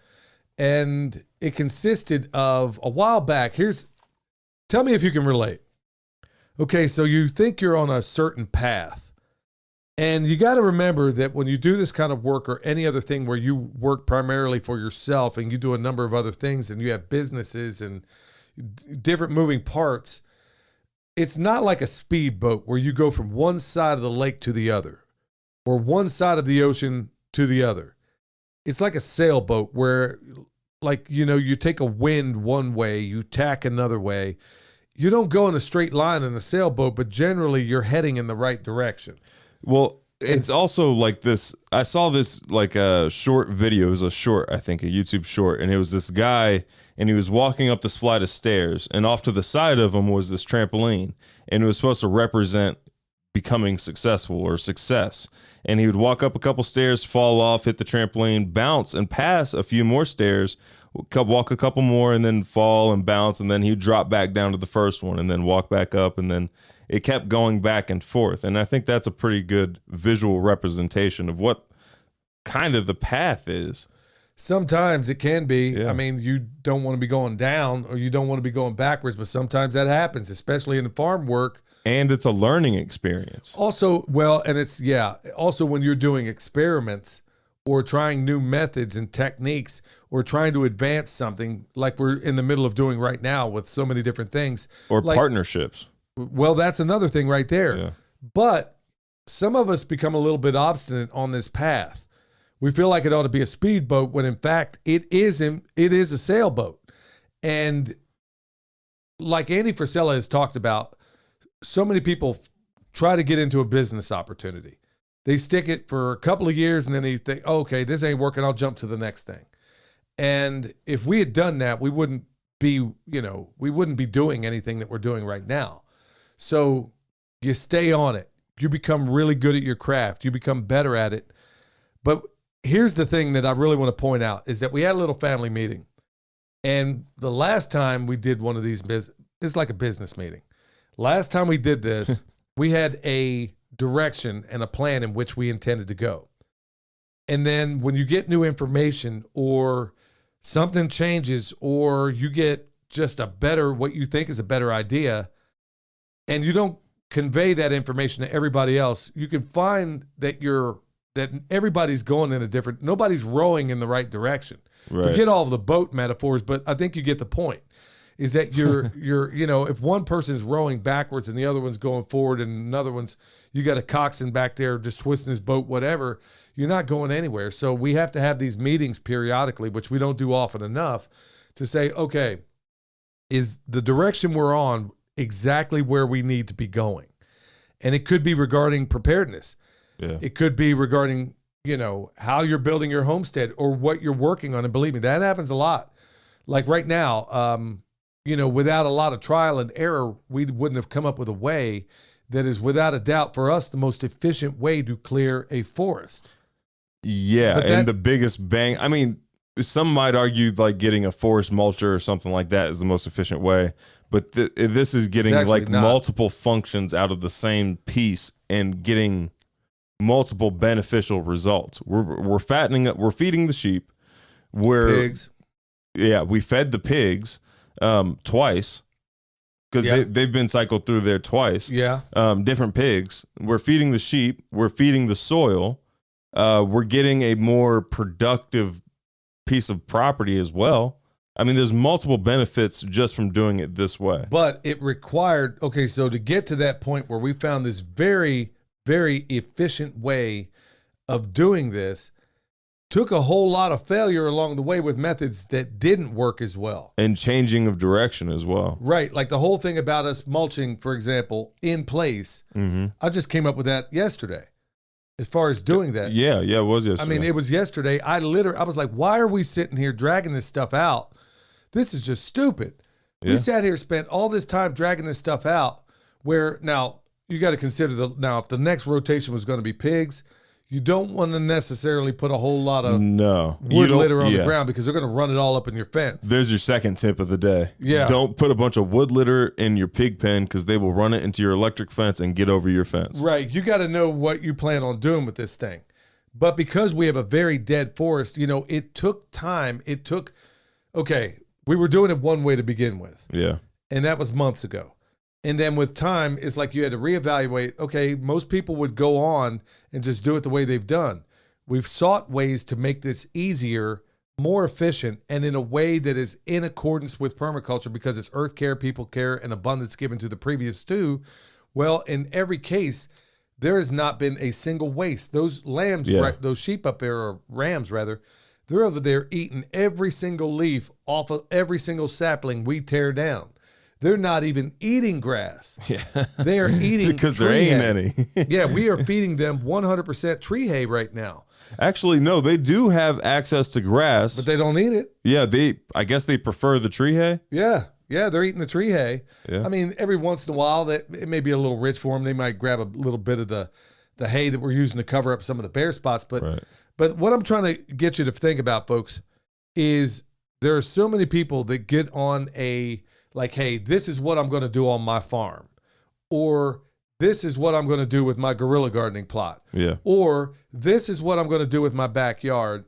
And it consisted of a while back. Tell me if you can relate. Okay. So you think you're on a certain path. And you got to remember that when you do this kind of work or any other thing where you work primarily for yourself and you do a number of other things and you have businesses and different moving parts, it's not like a speedboat where you go from one side of the lake to the other or one side of the ocean to the other. It's like a sailboat where, you take a wind one way, you tack another way. You don't go in a straight line in a sailboat, but generally you're heading in the right direction. Well, it's also like this. I saw this like a short video. It was a short, I think, a YouTube short. And it was this guy, and he was walking up this flight of stairs. And off to the side of him was this trampoline. And it was supposed to represent becoming successful or success. And he would walk up a couple stairs, fall off, hit the trampoline, bounce, and pass a few more stairs, walk a couple more, and then fall and bounce. And then he'd drop back down to the first one and then walk back up. And then it kept going back and forth. And I think that's a pretty good visual representation of what kind of the path is. Sometimes it can be. Yeah. I mean, you don't want to be going down or you don't want to be going backwards, but sometimes that happens, especially in the farm work. And it's a learning experience. Also, also when you're doing experiments or trying new methods and techniques or trying to advance something like we're in the middle of doing right now with so many different things. Or partnerships. Well, that's another thing right there. Yeah. But some of us become a little bit obstinate on this path. We feel like it ought to be a speedboat when in fact it is a sailboat. And like Andy Frisella has talked about, so many people try to get into a business opportunity. They stick it for a couple of years and then they think, oh, okay, this ain't working. I'll jump to the next thing. And if we had done that, we wouldn't be doing anything that we're doing right now. So you stay on it. You become really good at your craft. You become better at it. But here's the thing that I really want to point out is that we had a little family meeting. And the last time we did one of these, it's like a business meeting. Last time we did this, we had a direction and a plan in which we intended to go. And then when you get new information or something changes or you get just what you think is a better idea, and you don't convey that information to everybody else, you can find that everybody's going in nobody's rowing in the right direction. Right. Forget all of the boat metaphors, but I think you get the point. Is that you're if one person's rowing backwards and the other one's going forward and another one's, you got a coxswain back there just twisting his boat, whatever, you're not going anywhere. So we have to have these meetings periodically, which we don't do often enough, to say, okay, is the direction we're on exactly where we need to be going? And it could be regarding preparedness. Yeah. It could be regarding, how you're building your homestead or what you're working on. And believe me, that happens a lot. like right now, without a lot of trial and error, we wouldn't have come up with a way that is without a doubt for us the most efficient way to clear a forest. Yeah, But and the biggest bang. I mean, some might argue like getting a forest mulcher or something like that is the most efficient way. But this is getting like not. multiple functions out of the same piece and getting multiple beneficial results. We're fattening up. We're feeding the sheep. Pigs. Yeah, we fed the pigs twice because they've been cycled through there twice. Yeah. Different pigs. We're feeding the sheep. We're feeding the soil. We're getting a more productive piece of property as well. I mean, there's multiple benefits just from doing it this way. But it required, so to get to that point where we found this very, very efficient way of doing this, took a whole lot of failure along the way with methods that didn't work as well. And changing of direction as well. Right. Like the whole thing about us mulching, for example, in place. Mm-hmm. I just came up with that yesterday. As far as doing that. Yeah, it was yesterday. I mean, it was yesterday. I was like, why are we sitting here dragging this stuff out? This is just stupid. Yeah. We sat here, spent all this time dragging this stuff out, where now you got to consider if the next rotation was going to be pigs, you don't want to necessarily put a whole lot of wood litter on the ground because they're going to run it all up in your fence. There's your second tip of the day. Yeah. Don't put a bunch of wood litter in your pig pen because they will run it into your electric fence and get over your fence. Right. You got to know what you plan on doing with this thing. But because we have a very dead forest, it took time. We were doing it one way to begin with. Yeah. And that was months ago. And then with time, it's like you had to reevaluate. Okay, most people would go on and just do it the way they've done. We've sought ways to make this easier, more efficient, and in a way that is in accordance with permaculture because it's earth care, people care, and abundance given to the previous two. Well, in every case, there has not been a single waste. Those lambs, those sheep up there, or rams rather, they're over there eating every single leaf off of every single sapling we tear down. They're not even eating grass. Yeah. They are eating because there ain't any. Yeah, we are feeding them 100% tree hay right now. Actually, no, they do have access to grass. But they don't eat it. Yeah, I guess they prefer the tree hay. Yeah, they're eating the tree hay. Yeah. I mean, every once in a while, that it may be a little rich for them. They might grab a little bit of the hay that we're using to cover up some of the bare spots. But what I'm trying to get you to think about, folks, is there are so many people that get on hey, this is what I'm going to do on my farm. Or this is what I'm going to do with my guerrilla gardening plot. Yeah. Or this is what I'm going to do with my backyard.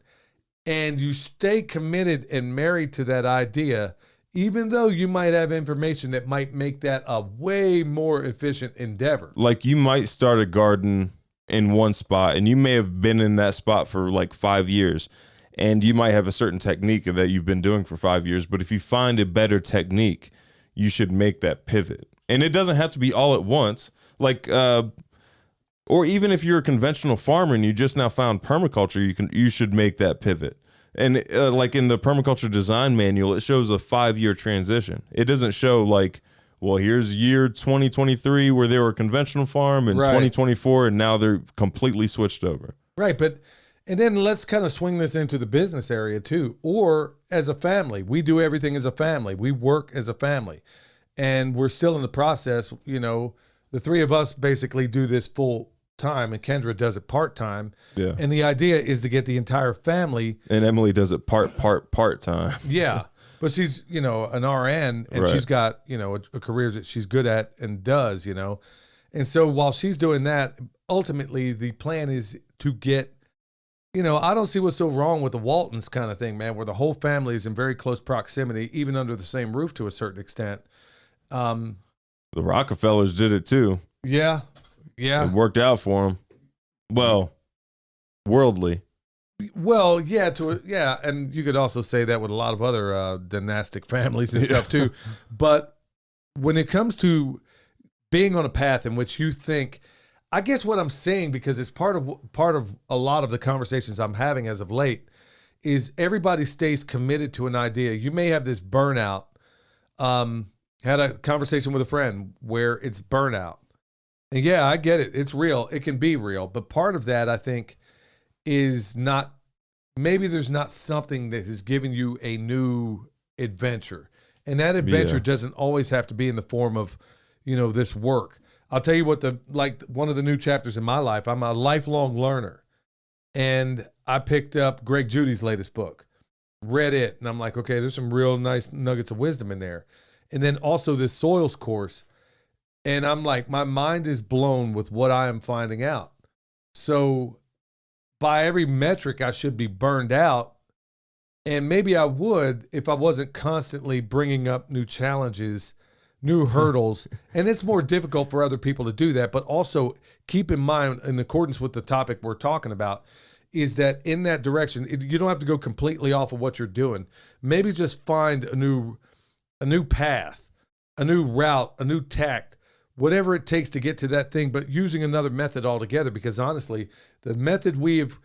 And you stay committed and married to that idea, even though you might have information that might make that a way more efficient endeavor. Like you might start a garden in one spot and you may have been in that spot for like 5 years and you might have a certain technique that you've been doing for 5 years. But if you find a better technique, you should make that pivot. And it doesn't have to be all at once. Like, or even if you're a conventional farmer and you just now found permaculture, you should make that pivot. And like in the permaculture design manual, it shows a 5-year transition. It doesn't show like, well, here's year 2023 where they were a conventional farm and 2024 and now they're completely switched over. Right, and then let's kind of swing this into the business area too, or as a family. We do everything as a family. We work as a family, and we're still in the process. The three of us basically do this full time, and Kendra does it part time. Yeah. And the idea is to get the entire family. And Emily does it part time. Yeah, but she's an RN, and she's got a career that she's good at and does. And so while she's doing that, ultimately the plan is to get. I don't see what's so wrong with the Waltons kind of thing, man, where the whole family is in very close proximity, even under the same roof to a certain extent. The Rockefellers did it too. Yeah. It worked out for them. Well, worldly. Well, yeah, and you could also say that with a lot of other dynastic families and stuff too. But when it comes to being on a path in which you think, I guess what I'm saying, because it's part of a lot of the conversations I'm having as of late, is everybody stays committed to an idea. You may have this burnout. Had a conversation with a friend where it's burnout. And yeah, I get it. It's real. It can be real. But part of that, I think, is maybe there's not something that has given you a new adventure. And that adventure doesn't always have to be in the form of, this work. I'll tell you what, one of the new chapters in my life, I'm a lifelong learner. And I picked up Greg Judy's latest book, read it, and I'm like, okay, there's some real nice nuggets of wisdom in there. And then also this soils course. And I'm like, my mind is blown with what I am finding out. So by every metric, I should be burned out. And maybe I would if I wasn't constantly bringing up new challenges, new hurdles. And it's more difficult for other people to do that. But also keep in mind, in accordance with the topic we're talking about, is that in that direction, you don't have to go completely off of what you're doing. Maybe just find a new path, a new route, a new tact, whatever it takes to get to that thing, but using another method altogether. Because honestly, the method we've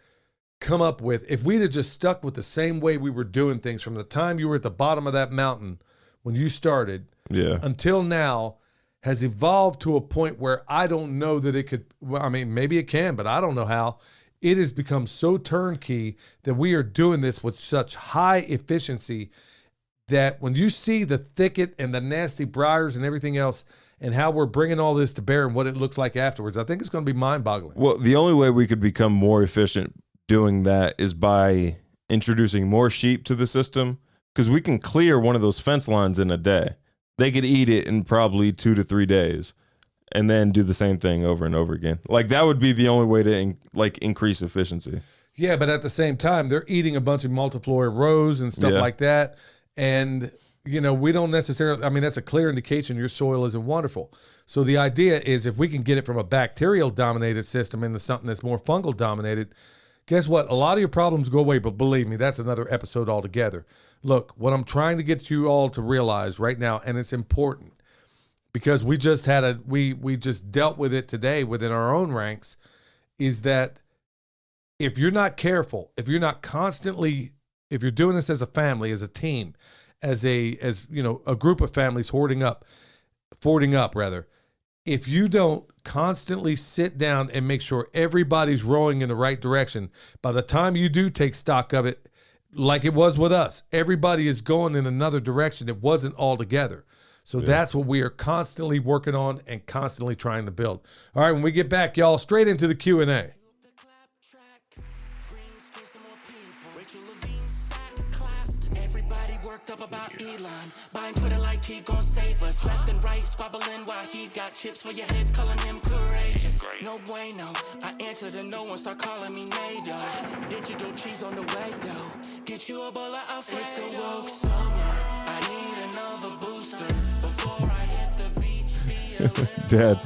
come up with, if we'd have just stuck with the same way we were doing things from the time you were at the bottom of that mountain when you started until now, has evolved to a point where I don't know that it could, well, I mean, maybe it can, but I don't know how. It has become so turnkey that we are doing this with such high efficiency that when you see the thicket and the nasty briars and everything else, and how we're bringing all this to bear and what it looks like afterwards, I think it's going to be mind-boggling. Well, the only way we could become more efficient doing that is by introducing more sheep to the system, because we can clear one of those fence lines in a day. They could eat it in probably 2 to 3 days and then do the same thing over and over again. Like, that would be the only way to increase efficiency. Yeah, but at the same time, they're eating a bunch of multiflora rows and stuff like that. And we don't necessarily, I mean, that's a clear indication your soil isn't wonderful. So the idea is if we can get it from a bacterial dominated system into something that's more fungal dominated, guess what? A lot of your problems go away, but believe me, that's another episode altogether. Look, what I'm trying to get you all to realize right now, and it's important because we just had we just dealt with it today within our own ranks, is that if you're not careful, if you're not constantly, if you're doing this as a family, as a team, as a group of families fording up rather, if you don't constantly sit down and make sure everybody's rowing in the right direction, by the time you do take stock of it, like it was with us, everybody is going in another direction. It wasn't all together. So that's what we are constantly working on and constantly trying to build. All right, when we get back, y'all, straight into the Q&A. Up about Elon, buying Twitter like he gon' save us. Left and right, squabbling while he got chips for your heads, calling him courageous. No bueno, I answer to no one, start calling me NATO. Digital cheese on the way though. Get you a bowl of Alfredo. It's a woke summer, I need another booster before I hit the beach. Dad,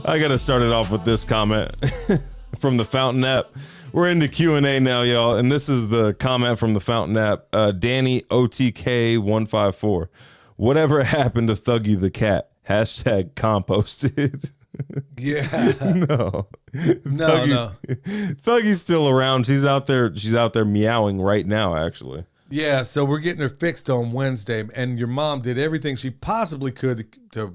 I gotta start it off with this comment from the Fountain app. We're into Q&A now, y'all, and this is the comment from the Fountain app. Danny OTK154. Whatever happened to Thuggy the cat? Hashtag composted. Yeah. No. No. Thuggy's still around. She's out there meowing right now, actually. Yeah, so we're getting her fixed on Wednesday, and your mom did everything she possibly could to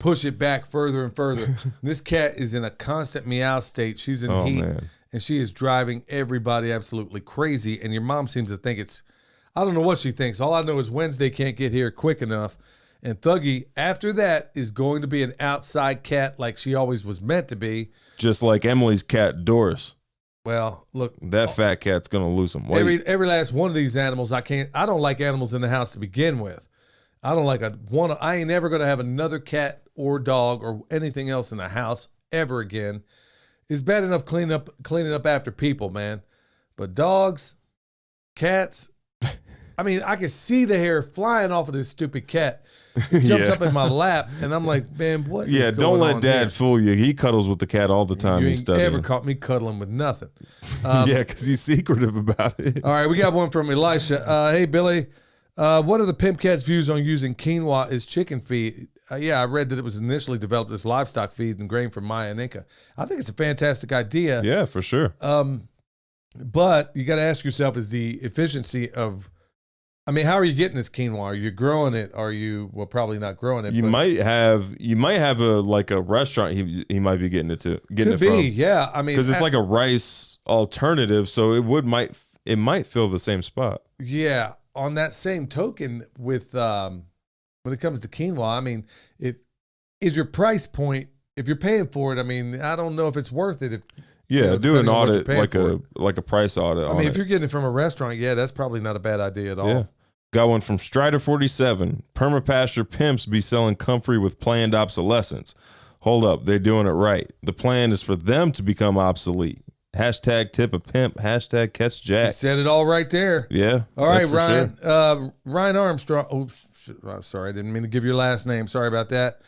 push it back further and further. This cat is in a constant meow state. She's in heat, man. And she is driving everybody absolutely crazy. And your mom seems to think I don't know what she thinks. All I know is Wednesday can't get here quick enough. And Thuggy, after that, is going to be an outside cat like she always was meant to be. Just like Emily's cat, Doris. Well, look. That fat cat's going to lose some weight. Every last one of these animals, I don't like animals in the house to begin with. I don't like I ain't never going to have another cat or dog or anything else in the house ever again. It's bad enough cleaning up after people, man. But dogs, cats, I mean, I can see the hair flying off of this stupid cat. It jumps up in my lap, and I'm like, man, what is going on? Don't let Dad fool you. He cuddles with the cat all the time. You ain't ever caught me cuddling with nothing. Because he's secretive about it. All right, we got one from Elisha. Hey, Billy. What are the PIMPcast views on using quinoa as chicken feed? I read that it was initially developed as livestock feed and grain from Maya and Inca. I think it's a fantastic idea. Yeah, for sure. But you got to ask yourself, is the efficiency of, I mean, how are you getting this quinoa? Are you growing it? Are you, well, probably not growing it. You might have a restaurant he might be getting it from. Yeah. I mean, because it's like a rice alternative, so it might fill the same spot. Yeah. on that same token, with when it comes to quinoa, I mean, it is your price point. If you're paying for it, I mean, I don't know if it's worth it. If, do an depending on what you're audit, paying like a price audit. I mean, if you're getting it from a restaurant, yeah, that's probably not a bad idea at all. Yeah. Got one from Strider47. Permapasture pimps be selling comfrey with planned obsolescence. Hold up, they're doing it right. The plan is for them to become obsolete. Hashtag tip a pimp. Hashtag catch Jack. You said it all right there. Yeah. All right, for Ryan. sure. Ryan Armstrong. Oops, sorry, I didn't mean to give your last name. Sorry about that.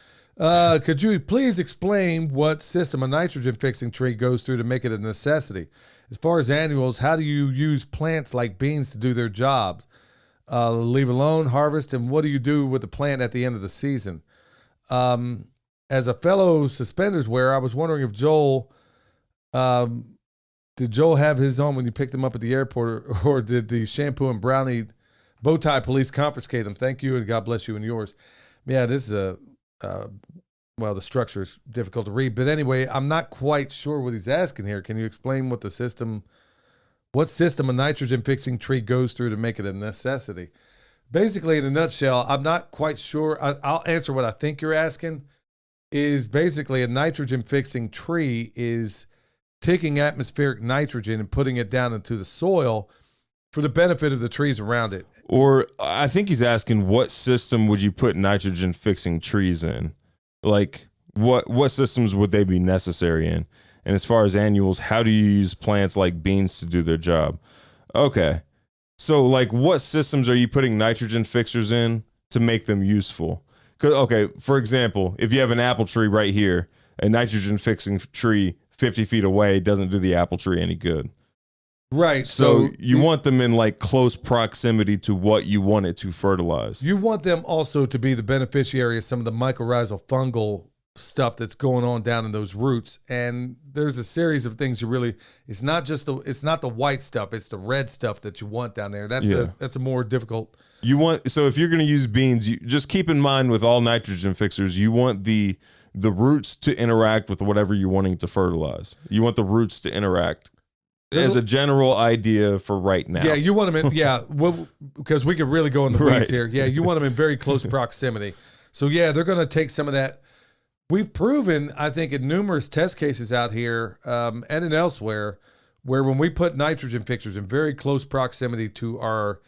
Could you please explain what system a nitrogen fixing tree goes through to make it a necessity? As far as annuals, how do you use plants like beans to do their jobs? Leave alone, harvest, and what do you do with the plant at the end of the season? As a fellow suspenders wearer, I was wondering if Joel, did Joel have his own when you picked him up at the airport, or did the shampoo and brownie bow tie police confiscate them? Thank you, and God bless you and yours. Yeah, this is well, the structure is difficult to read, but anyway, I'm not quite sure what he's asking here. Can you explain what system a nitrogen fixing tree goes through to make it a necessity? Basically, in a nutshell, I'm not quite sure. I'll answer what I think you're asking. Is basically a nitrogen fixing tree is taking atmospheric nitrogen and putting it down into the soil for the benefit of the trees around it. Or I think he's asking, what system would you put nitrogen fixing trees in? Like, what systems would they be necessary in? And as far as annuals, how do you use plants like beans to do their job? Okay. So, like, what systems are you putting nitrogen fixers in to make them useful? Okay, for example, if you have an apple tree right here, a nitrogen fixing tree 50 feet away doesn't do the apple tree any good. Right. So you want them in like close proximity to what you want it to fertilize. You want them also to be the beneficiary of some of the mycorrhizal fungal stuff that's going on down in those roots. And there's a series of things it's not the white stuff, it's the red stuff that you want down there. That's a more difficult. So if you're going to use beans, you just keep in mind with all nitrogen fixers, you want the roots to interact with whatever you're wanting to fertilize. You want the roots to interact. As a general idea for right now. Yeah, you want them in, because we could really go in the weeds Right. here. Yeah, you want them in very close proximity. So, yeah, they're going to take some of that. We've proven, I think, in numerous test cases out here and in elsewhere, where when we put nitrogen fixers in very close proximity to our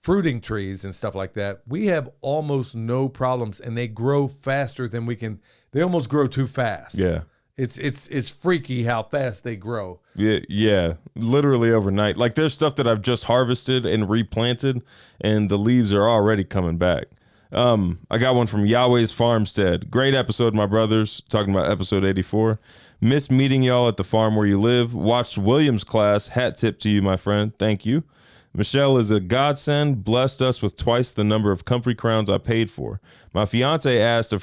fruiting trees and stuff like that, we have almost no problems, and they grow faster than we can. They almost grow too fast. Yeah. It's freaky how fast they grow. Yeah, literally overnight. Like there's stuff that I've just harvested and replanted, and the leaves are already coming back. I got one from Yahweh's Farmstead. Great episode, my brothers. Talking about episode 84. Missed meeting y'all at the farm where you live. Watched William's class. Hat tip to you, my friend. Thank you. Michelle is a godsend. Blessed us with twice the number of comfrey crowns I paid for. My fiance asked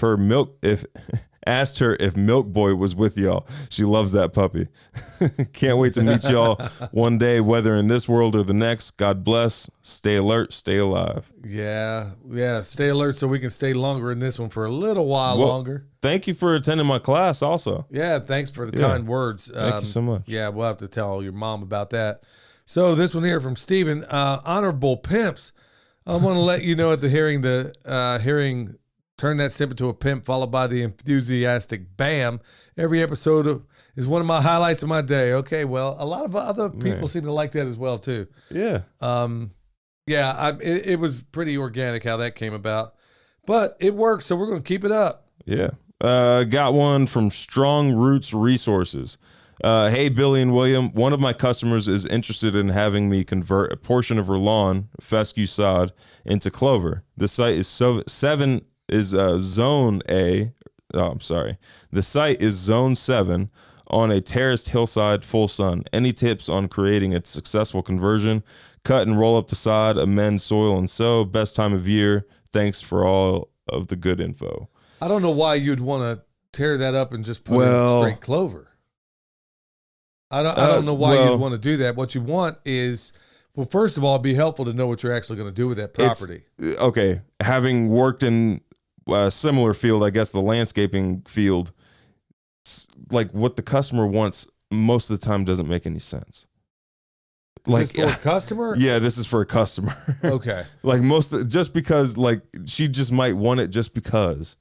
asked her if Milk Boy was with y'all. She loves that puppy. Can't wait to meet y'all one day, whether in this world or the next. God bless. Stay alert. Stay alive. Yeah. Stay alert so we can stay longer in this one for a little while longer. Thank you for attending my class also. Yeah, thanks for the kind words. Thank you so much. Yeah, we'll have to tell your mom about that. So this one here from Steven. Honorable Pimps, I want to let you know at the hearing turn that simp into a pimp, followed by the enthusiastic bam. Every episode is one of my highlights of my day. Okay, well, a lot of other people seem to like that as well too. Yeah. It was pretty organic how that came about, but it works, so we're going to keep it up. Yeah. Got one from Strong Roots Resources. Hey, Billy and William, one of my customers is interested in having me convert a portion of her lawn, fescue sod, into clover. The site is Zone A. Oh, I'm sorry. The site is Zone 7 on a terraced hillside, full sun. Any tips on creating a successful conversion? Cut and roll up the sod, amend soil and sow. Best time of year. Thanks for all of the good info. I don't know why you'd want to tear that up and just put in straight clover. I don't know why you'd want to do that. What you want is, well, first of all, it'd be helpful to know what you're actually going to do with that property. Okay. Having worked in a similar field, I guess the landscaping field, like what the customer wants most of the time doesn't make any sense. Is this for a customer? Yeah, this is for a customer. Okay. Like just because like she just might want it just because.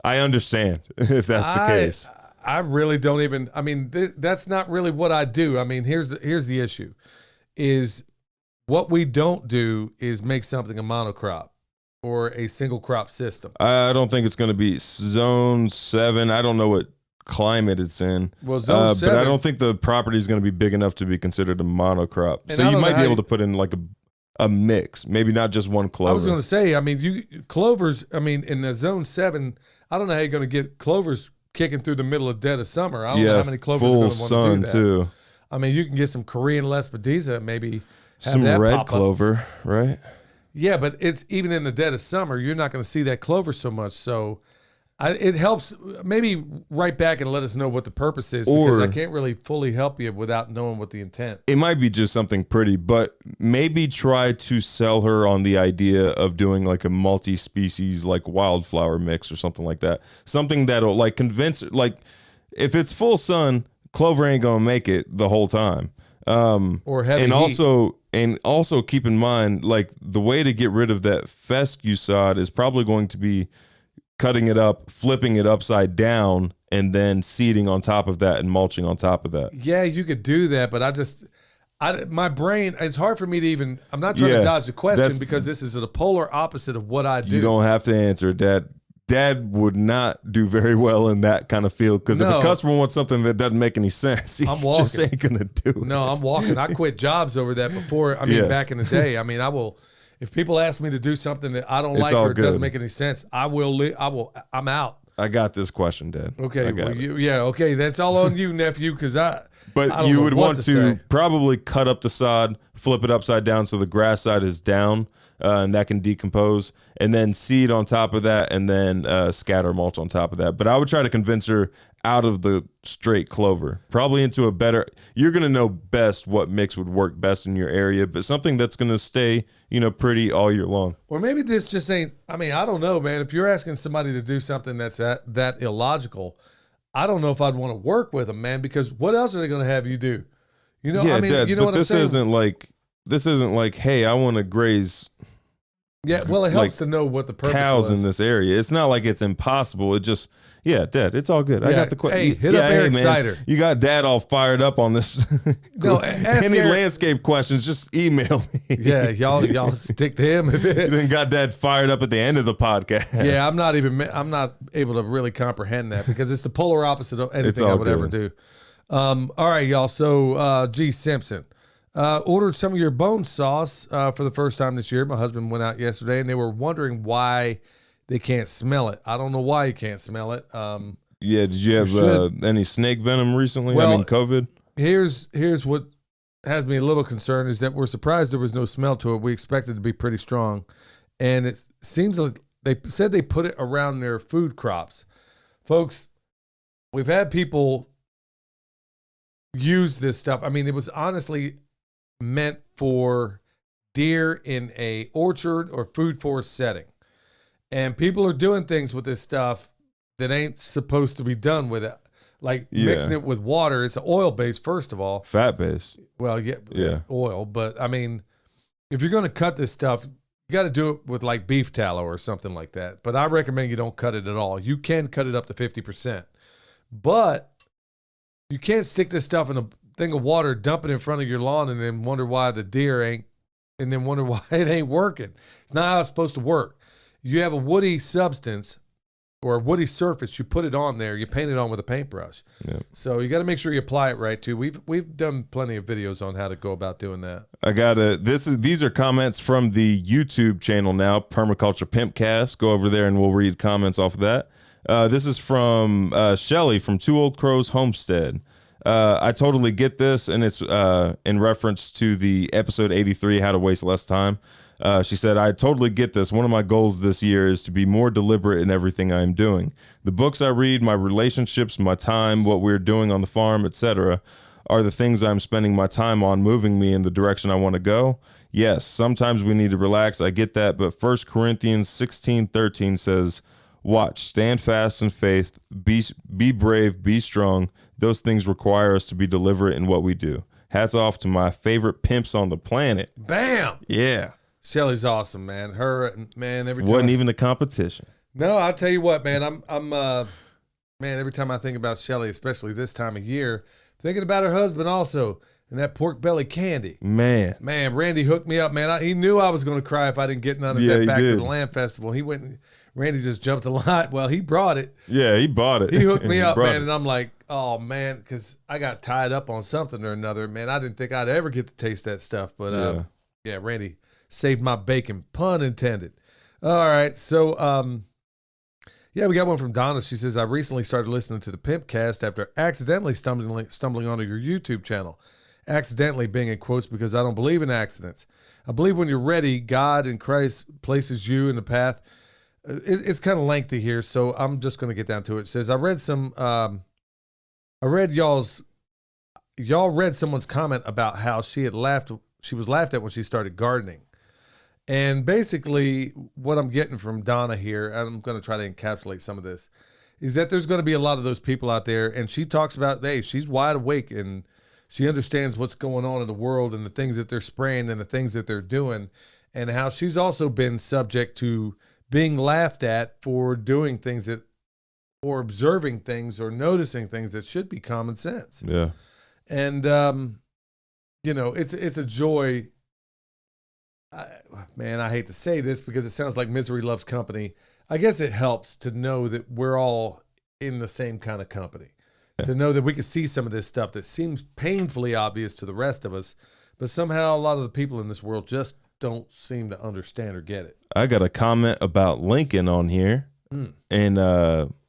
I understand if that's the case. I really don't even, I mean, that's not really what I do. I mean, here's the issue is what we don't do is make something a monocrop or a single crop system. I don't think it's going to be zone 7. I don't know what climate it's in. Well, zone 7. But I don't think the property is going to be big enough to be considered a monocrop. And So you might be able to put in like a mix, maybe not just one clover. I was going to say, I mean, clovers, I mean, in the zone 7, I don't know how you're going to get clovers kicking through the middle of dead of summer. I don't know how many clovers are going to want to do that. Too. I mean, you can get some Korean Lespedeza, maybe have some that red pop clover, up. Right? Yeah, but it's even in the dead of summer, you're not going to see that clover so much. So it helps. Maybe write back and let us know what the purpose is, because I can't really fully help you without knowing what the intent. It might be just something pretty, but maybe try to sell her on the idea of doing like a multi-species like wildflower mix or something like that. Something that'll like convince, like if it's full sun, clover ain't gonna make it the whole time. Or heavy heat. And also keep in mind, like the way to get rid of that fescue sod is probably going to be cutting it up, flipping it upside down, and then seeding on top of that and mulching on top of that. Yeah, you could do that, but my brain, it's hard for me to even, I'm not trying to dodge the question because this is the polar opposite of what I do. You don't have to answer, Dad. Dad would not do very well in that kind of field, because if a customer wants something that doesn't make any sense, he just ain't going to do it. No, I'm walking. I quit jobs over that before. I mean, back in the day. I mean, I will, if people ask me to do something that I don't like or it doesn't make any sense, I'm out. I got this question, Dad. Okay. Okay. That's all on you, nephew, because I don't you know would what want to say. probably cut up the sod, flip it upside down so the grass side is down, and that can decompose, and then seed on top of that, and then scatter mulch on top of that. But I would try to convince her out of the straight clover, probably into a better, you're going to know best what mix would work best in your area, but something that's going to stay, pretty all year long. Or maybe this just ain't, I mean, I don't know, man. If you're asking somebody to do something that's that illogical, I don't know if I'd want to work with them, man, because what else are they going to have you do? Yeah, I mean, Dad, what I'm saying? This isn't like, hey, I want to graze. Yeah, well, it helps to know what the purpose cows was. in this area. It's not like it's impossible. It just, Dad, it's all good. I got the question. Hey, hit up Eric Sider. You got Dad all fired up on this. No, ask any Eric. Landscape questions, just email me. Yeah, y'all stick to him. You then got Dad fired up at the end of the podcast. Yeah, I'm not able to really comprehend that because it's the polar opposite of anything I would ever do. All right, y'all. So, G. Simpson. Ordered some of your bone sauce for the first time this year. My husband went out yesterday, and they were wondering why they can't smell it. I don't know why you can't smell it. Did you have any snake venom recently? Well, I mean, COVID? Here's what has me a little concerned is that we're surprised there was no smell to it. We expected it to be pretty strong. And it seems like they said they put it around their food crops. Folks, we've had people use this stuff. I mean, it was honestly meant for deer in a orchard or food forest setting, and people are doing things with this stuff that ain't supposed to be done with it, like mixing it with water. It's oil based, first of all, fat based. Well, oil, but I mean, if you're going to cut this stuff, you got to do it with like beef tallow or something like that. But I recommend you don't cut it at all. You can cut it up to 50%, but you can't stick this stuff in a thing of water, dump it in front of your lawn, and then wonder why the deer ain't, and then wonder why it ain't working. It's not how it's supposed to work. You have a woody substance or a woody surface, you put it on there, you paint it on with a paintbrush. Yep. So you got to make sure you apply it right too. We've done plenty of videos on how to go about doing that. These are comments from the YouTube channel now, Permaculture PIMPcast. Go over there and we'll read comments off of that. This is from Shelly from Two Old Crows Homestead. I totally get this, and it's in reference to the episode 83, How to Waste Less Time. She said, I totally get this. One of my goals this year is to be more deliberate in everything I'm doing. The books I read, my relationships, my time, what we're doing on the farm, etc., are the things I'm spending my time on, moving me in the direction I want to go. Yes, sometimes we need to relax. I get that, but 1 Corinthians 16:13 says, watch, stand fast in faith, be brave, be strong. Those things require us to be deliberate in what we do. Hats off to my favorite pimps on the planet. Bam. Yeah. Shelly's awesome, man. Her, man, every time. Wasn't even a competition. No, I'll tell you what, man. Man, every time I think about Shelly, especially this time of year, thinking about her husband also, and that pork belly candy. Man, Randy hooked me up, man. He knew I was going to cry if I didn't get none of that back to the Lamb Festival. Randy just jumped a lot. Well, he brought it. Yeah, he bought it. He hooked me up, man, and I'm like, oh, man, because I got tied up on something or another. Man, I didn't think I'd ever get to taste that stuff. But, yeah, Randy saved my bacon, pun intended. All right, so, yeah, we got one from Donna. She says, I recently started listening to the PIMPcast after accidentally stumbling onto your YouTube channel. Accidentally being in quotes because I don't believe in accidents. I believe when you're ready, God and Christ places you in the path. It's kind of lengthy here, so I'm just going to get down to it. It says, y'all read someone's comment about how she was laughed at when she started gardening. And basically, what I'm getting from Donna here, I'm going to try to encapsulate some of this, is that there's going to be a lot of those people out there. And she talks about, hey, she's wide awake and she understands what's going on in the world and the things that they're spraying and the things that they're doing, and how she's also been subject to being laughed at for doing things or observing things or noticing things that should be common sense. Yeah. And, it's a joy. Man, I hate to say this because it sounds like misery loves company. I guess it helps to know that we're all in the same kind of company, to know that we can see some of this stuff that seems painfully obvious to the rest of us, but somehow a lot of the people in this world just don't seem to understand or get it. I got a comment about Lincoln on here in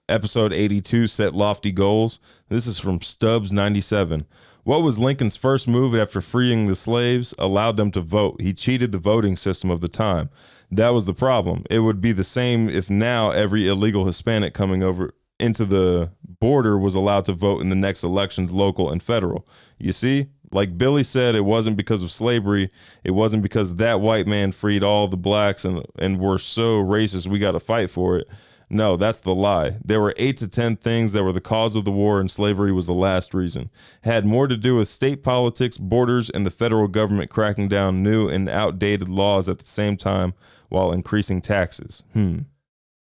episode 82, Set Lofty Goals. This is from Stubbs97. What was Lincoln's first move after freeing the slaves? Allowed them to vote. He cheated the voting system of the time. That was the problem. It would be the same if now every illegal Hispanic coming over into the border was allowed to vote in the next elections, local and federal. You see, like Billy said, it wasn't because of slavery. It wasn't because that white man freed all the blacks and were so racist we got to fight for it. No, that's the lie. There were 8 to 10 things that were the cause of the war, and slavery was the last reason. It had more to do with state politics, borders, and the federal government cracking down new and outdated laws at the same time while increasing taxes.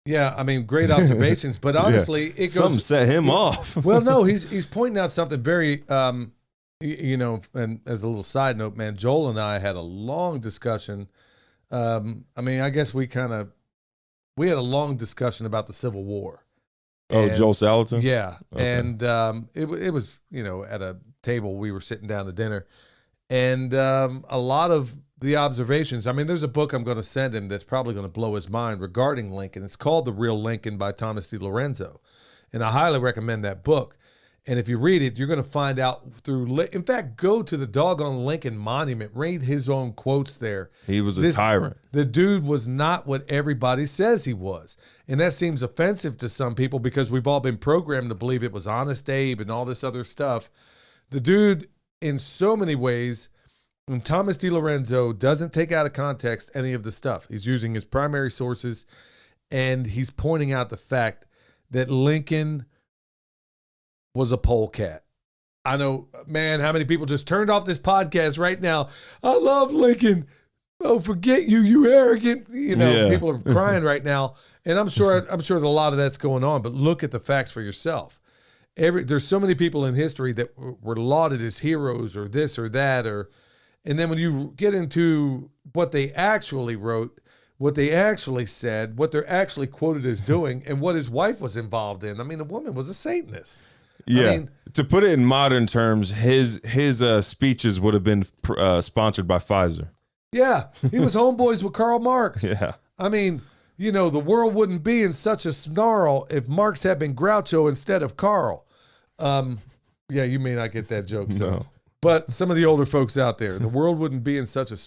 Yeah, I mean, great observations, but honestly, it goes. Something set him off. Well, no, he's pointing out something very, and as a little side note, man, Joel and I had a long discussion. I guess we had a long discussion about the Civil War. Joel Salatin? Yeah. Okay. And it was, at a table, we were sitting down to dinner. And a lot of the observations, there's a book I'm going to send him that's probably going to blow his mind regarding Lincoln. It's called The Real Lincoln by Thomas D. Lorenzo. And I highly recommend that book. And if you read it, you're going to find out in fact, go to the doggone Lincoln Monument, read his own quotes there. He was a tyrant. The dude was not what everybody says he was. And that seems offensive to some people because we've all been programmed to believe it was Honest Abe and all this other stuff. The dude, in so many ways, and Thomas D. Lorenzo doesn't take out of context any of the stuff. He's using his primary sources, and he's pointing out the fact that Lincoln was a polecat. I know, man, how many people just turned off this podcast right now. I love Lincoln. Oh, forget you, you arrogant. People are crying right now. And I'm sure that a lot of that's going on, but look at the facts for yourself. There's so many people in history that were lauded as heroes or this or that, and then when you get into what they actually wrote, what they actually said, what they're actually quoted as doing, and what his wife was involved in. The woman was a Satanist. Yeah. To put it in modern terms, his speeches would have been sponsored by Pfizer. Yeah. He was homeboys with Karl Marx. Yeah. The world wouldn't be in such a snarl if Marx had been Groucho instead of Karl. Yeah, you may not get that joke, so. No. But some of the older folks out there, the world wouldn't be in such a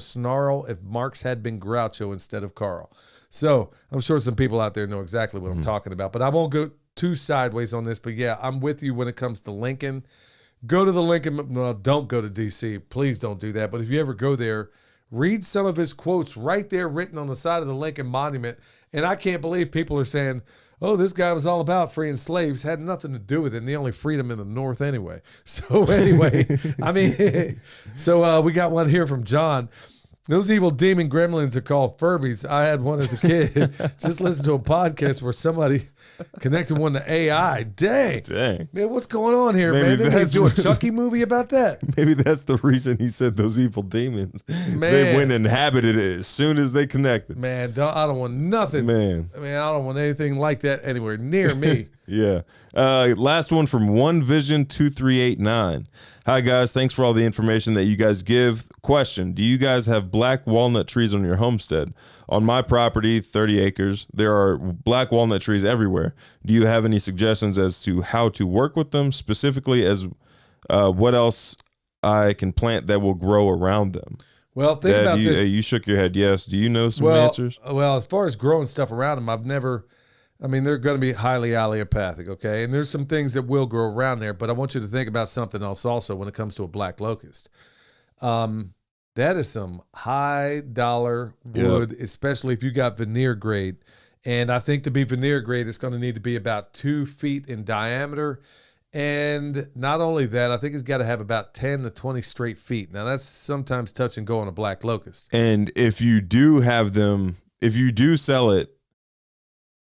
snarl if Marx had been Groucho instead of Karl. So I'm sure some people out there know exactly what I'm talking about, but I won't go too sideways on this. But yeah, I'm with you when it comes to Lincoln. Go to the Lincoln. Well, don't go to D.C. Please don't do that. But if you ever go there, read some of his quotes right there written on the side of the Lincoln Monument. And I can't believe people are saying, oh, this guy was all about freeing slaves. Had nothing to do with it. And they only freed them in the North anyway. So anyway, I mean, so we got one here from John. Those evil demon gremlins are called Furbies. I had one as a kid. Just listen to a podcast where somebody connected one to AI. Dang. Man, what's going on here, man? Did they do a Chucky movie about that? Maybe that's the reason he said those evil demons. Man. They went and inhabited it as soon as they connected. Man, I don't want nothing. Man. I mean, I don't want anything like that anywhere near me. Yeah. Last one from One Vision 2389. Hi guys, thanks for all the information that you guys give. Question: do you guys have black walnut trees on your homestead? On my property, 30 acres, there are black walnut trees everywhere. Do you have any suggestions as to how to work with them, specifically as what else I can plant that will grow around them? Well, think about this. You shook your head yes. Do you know some answers? Well, as far as growing stuff around them, they're going to be highly allelopathic, okay? And there's some things that will grow around there, but I want you to think about something else also when it comes to a black locust. That is some high dollar wood, especially if you got veneer grade. And I think to be veneer grade, it's going to need to be about 2 feet in diameter. And not only that, I think it's got to have about 10 to 20 straight feet. Now, that's sometimes touch and go on a black locust. And if you do have them, if you do sell it,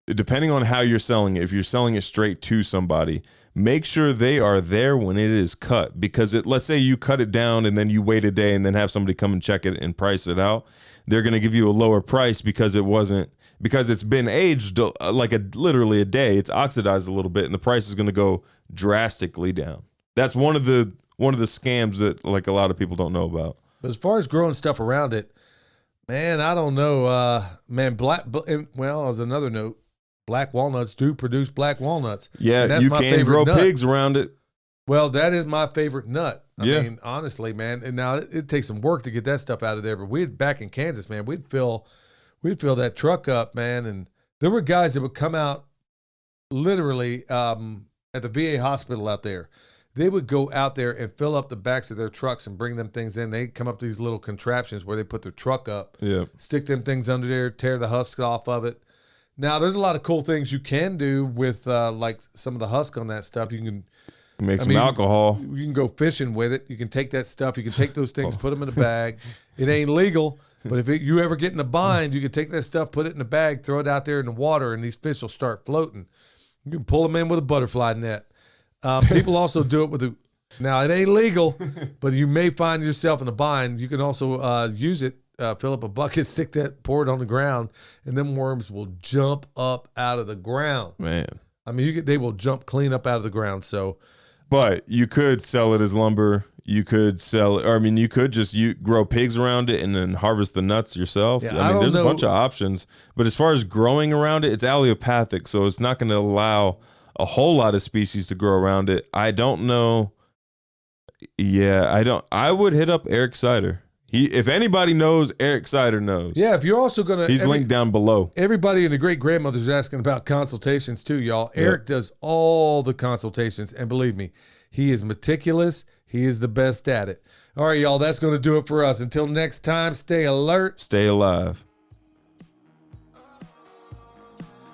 depending on how you're selling it, if you're selling it straight to somebody, make sure they are there when it is cut. Because let's say you cut it down and then you wait a day and then have somebody come and check it and price it out. They're going to give you a lower price because it's been aged like literally a day. It's oxidized a little bit and the price is going to go drastically down. That's one of the scams that like a lot of people don't know about. But as far as growing stuff around it, man, I don't know. As another note, black walnuts do produce black walnuts. Yeah, you can grow pigs around it. Well, that is my favorite nut. I mean, honestly, man. And now it takes some work to get that stuff out of there. But back in Kansas, man, we'd fill that truck up, man. And there were guys that would come out literally at the VA hospital out there. They would go out there and fill up the backs of their trucks and bring them things in. They'd come up to these little contraptions where they put their truck up, stick them things under there, tear the husk off of it. Now, there's a lot of cool things you can do with like some of the husk on that stuff. You can make some alcohol. You can go fishing with it. You can take that stuff. You can take those things, put them in a bag. It ain't legal, but if you ever get in a bind, you can take that stuff, put it in a bag, throw it out there in the water, and these fish will start floating. You can pull them in with a butterfly net. People also do it with now it ain't legal, but you may find yourself in a bind. You can also use it. Fill up a bucket, pour it on the ground, and them worms will jump up out of the ground. Man, I mean, they will jump clean up out of the ground. So, but you could sell it as lumber. You could sell it, or I mean, you could just grow pigs around it and then harvest the nuts yourself. Yeah, I mean, there's a bunch of options. But as far as growing around it, it's allelopathic, so it's not going to allow a whole lot of species to grow around it. I don't know. Yeah, I don't. I would hit up Eric Sider. If anybody knows, Eric Sider knows. Yeah, if you're also going to... He's linked down below. Everybody and the great-grandmother's asking about consultations too, y'all. Yep. Eric does all the consultations, and believe me, he is meticulous. He is the best at it. All right, y'all, that's going to do it for us. Until next time, stay alert. Stay alive.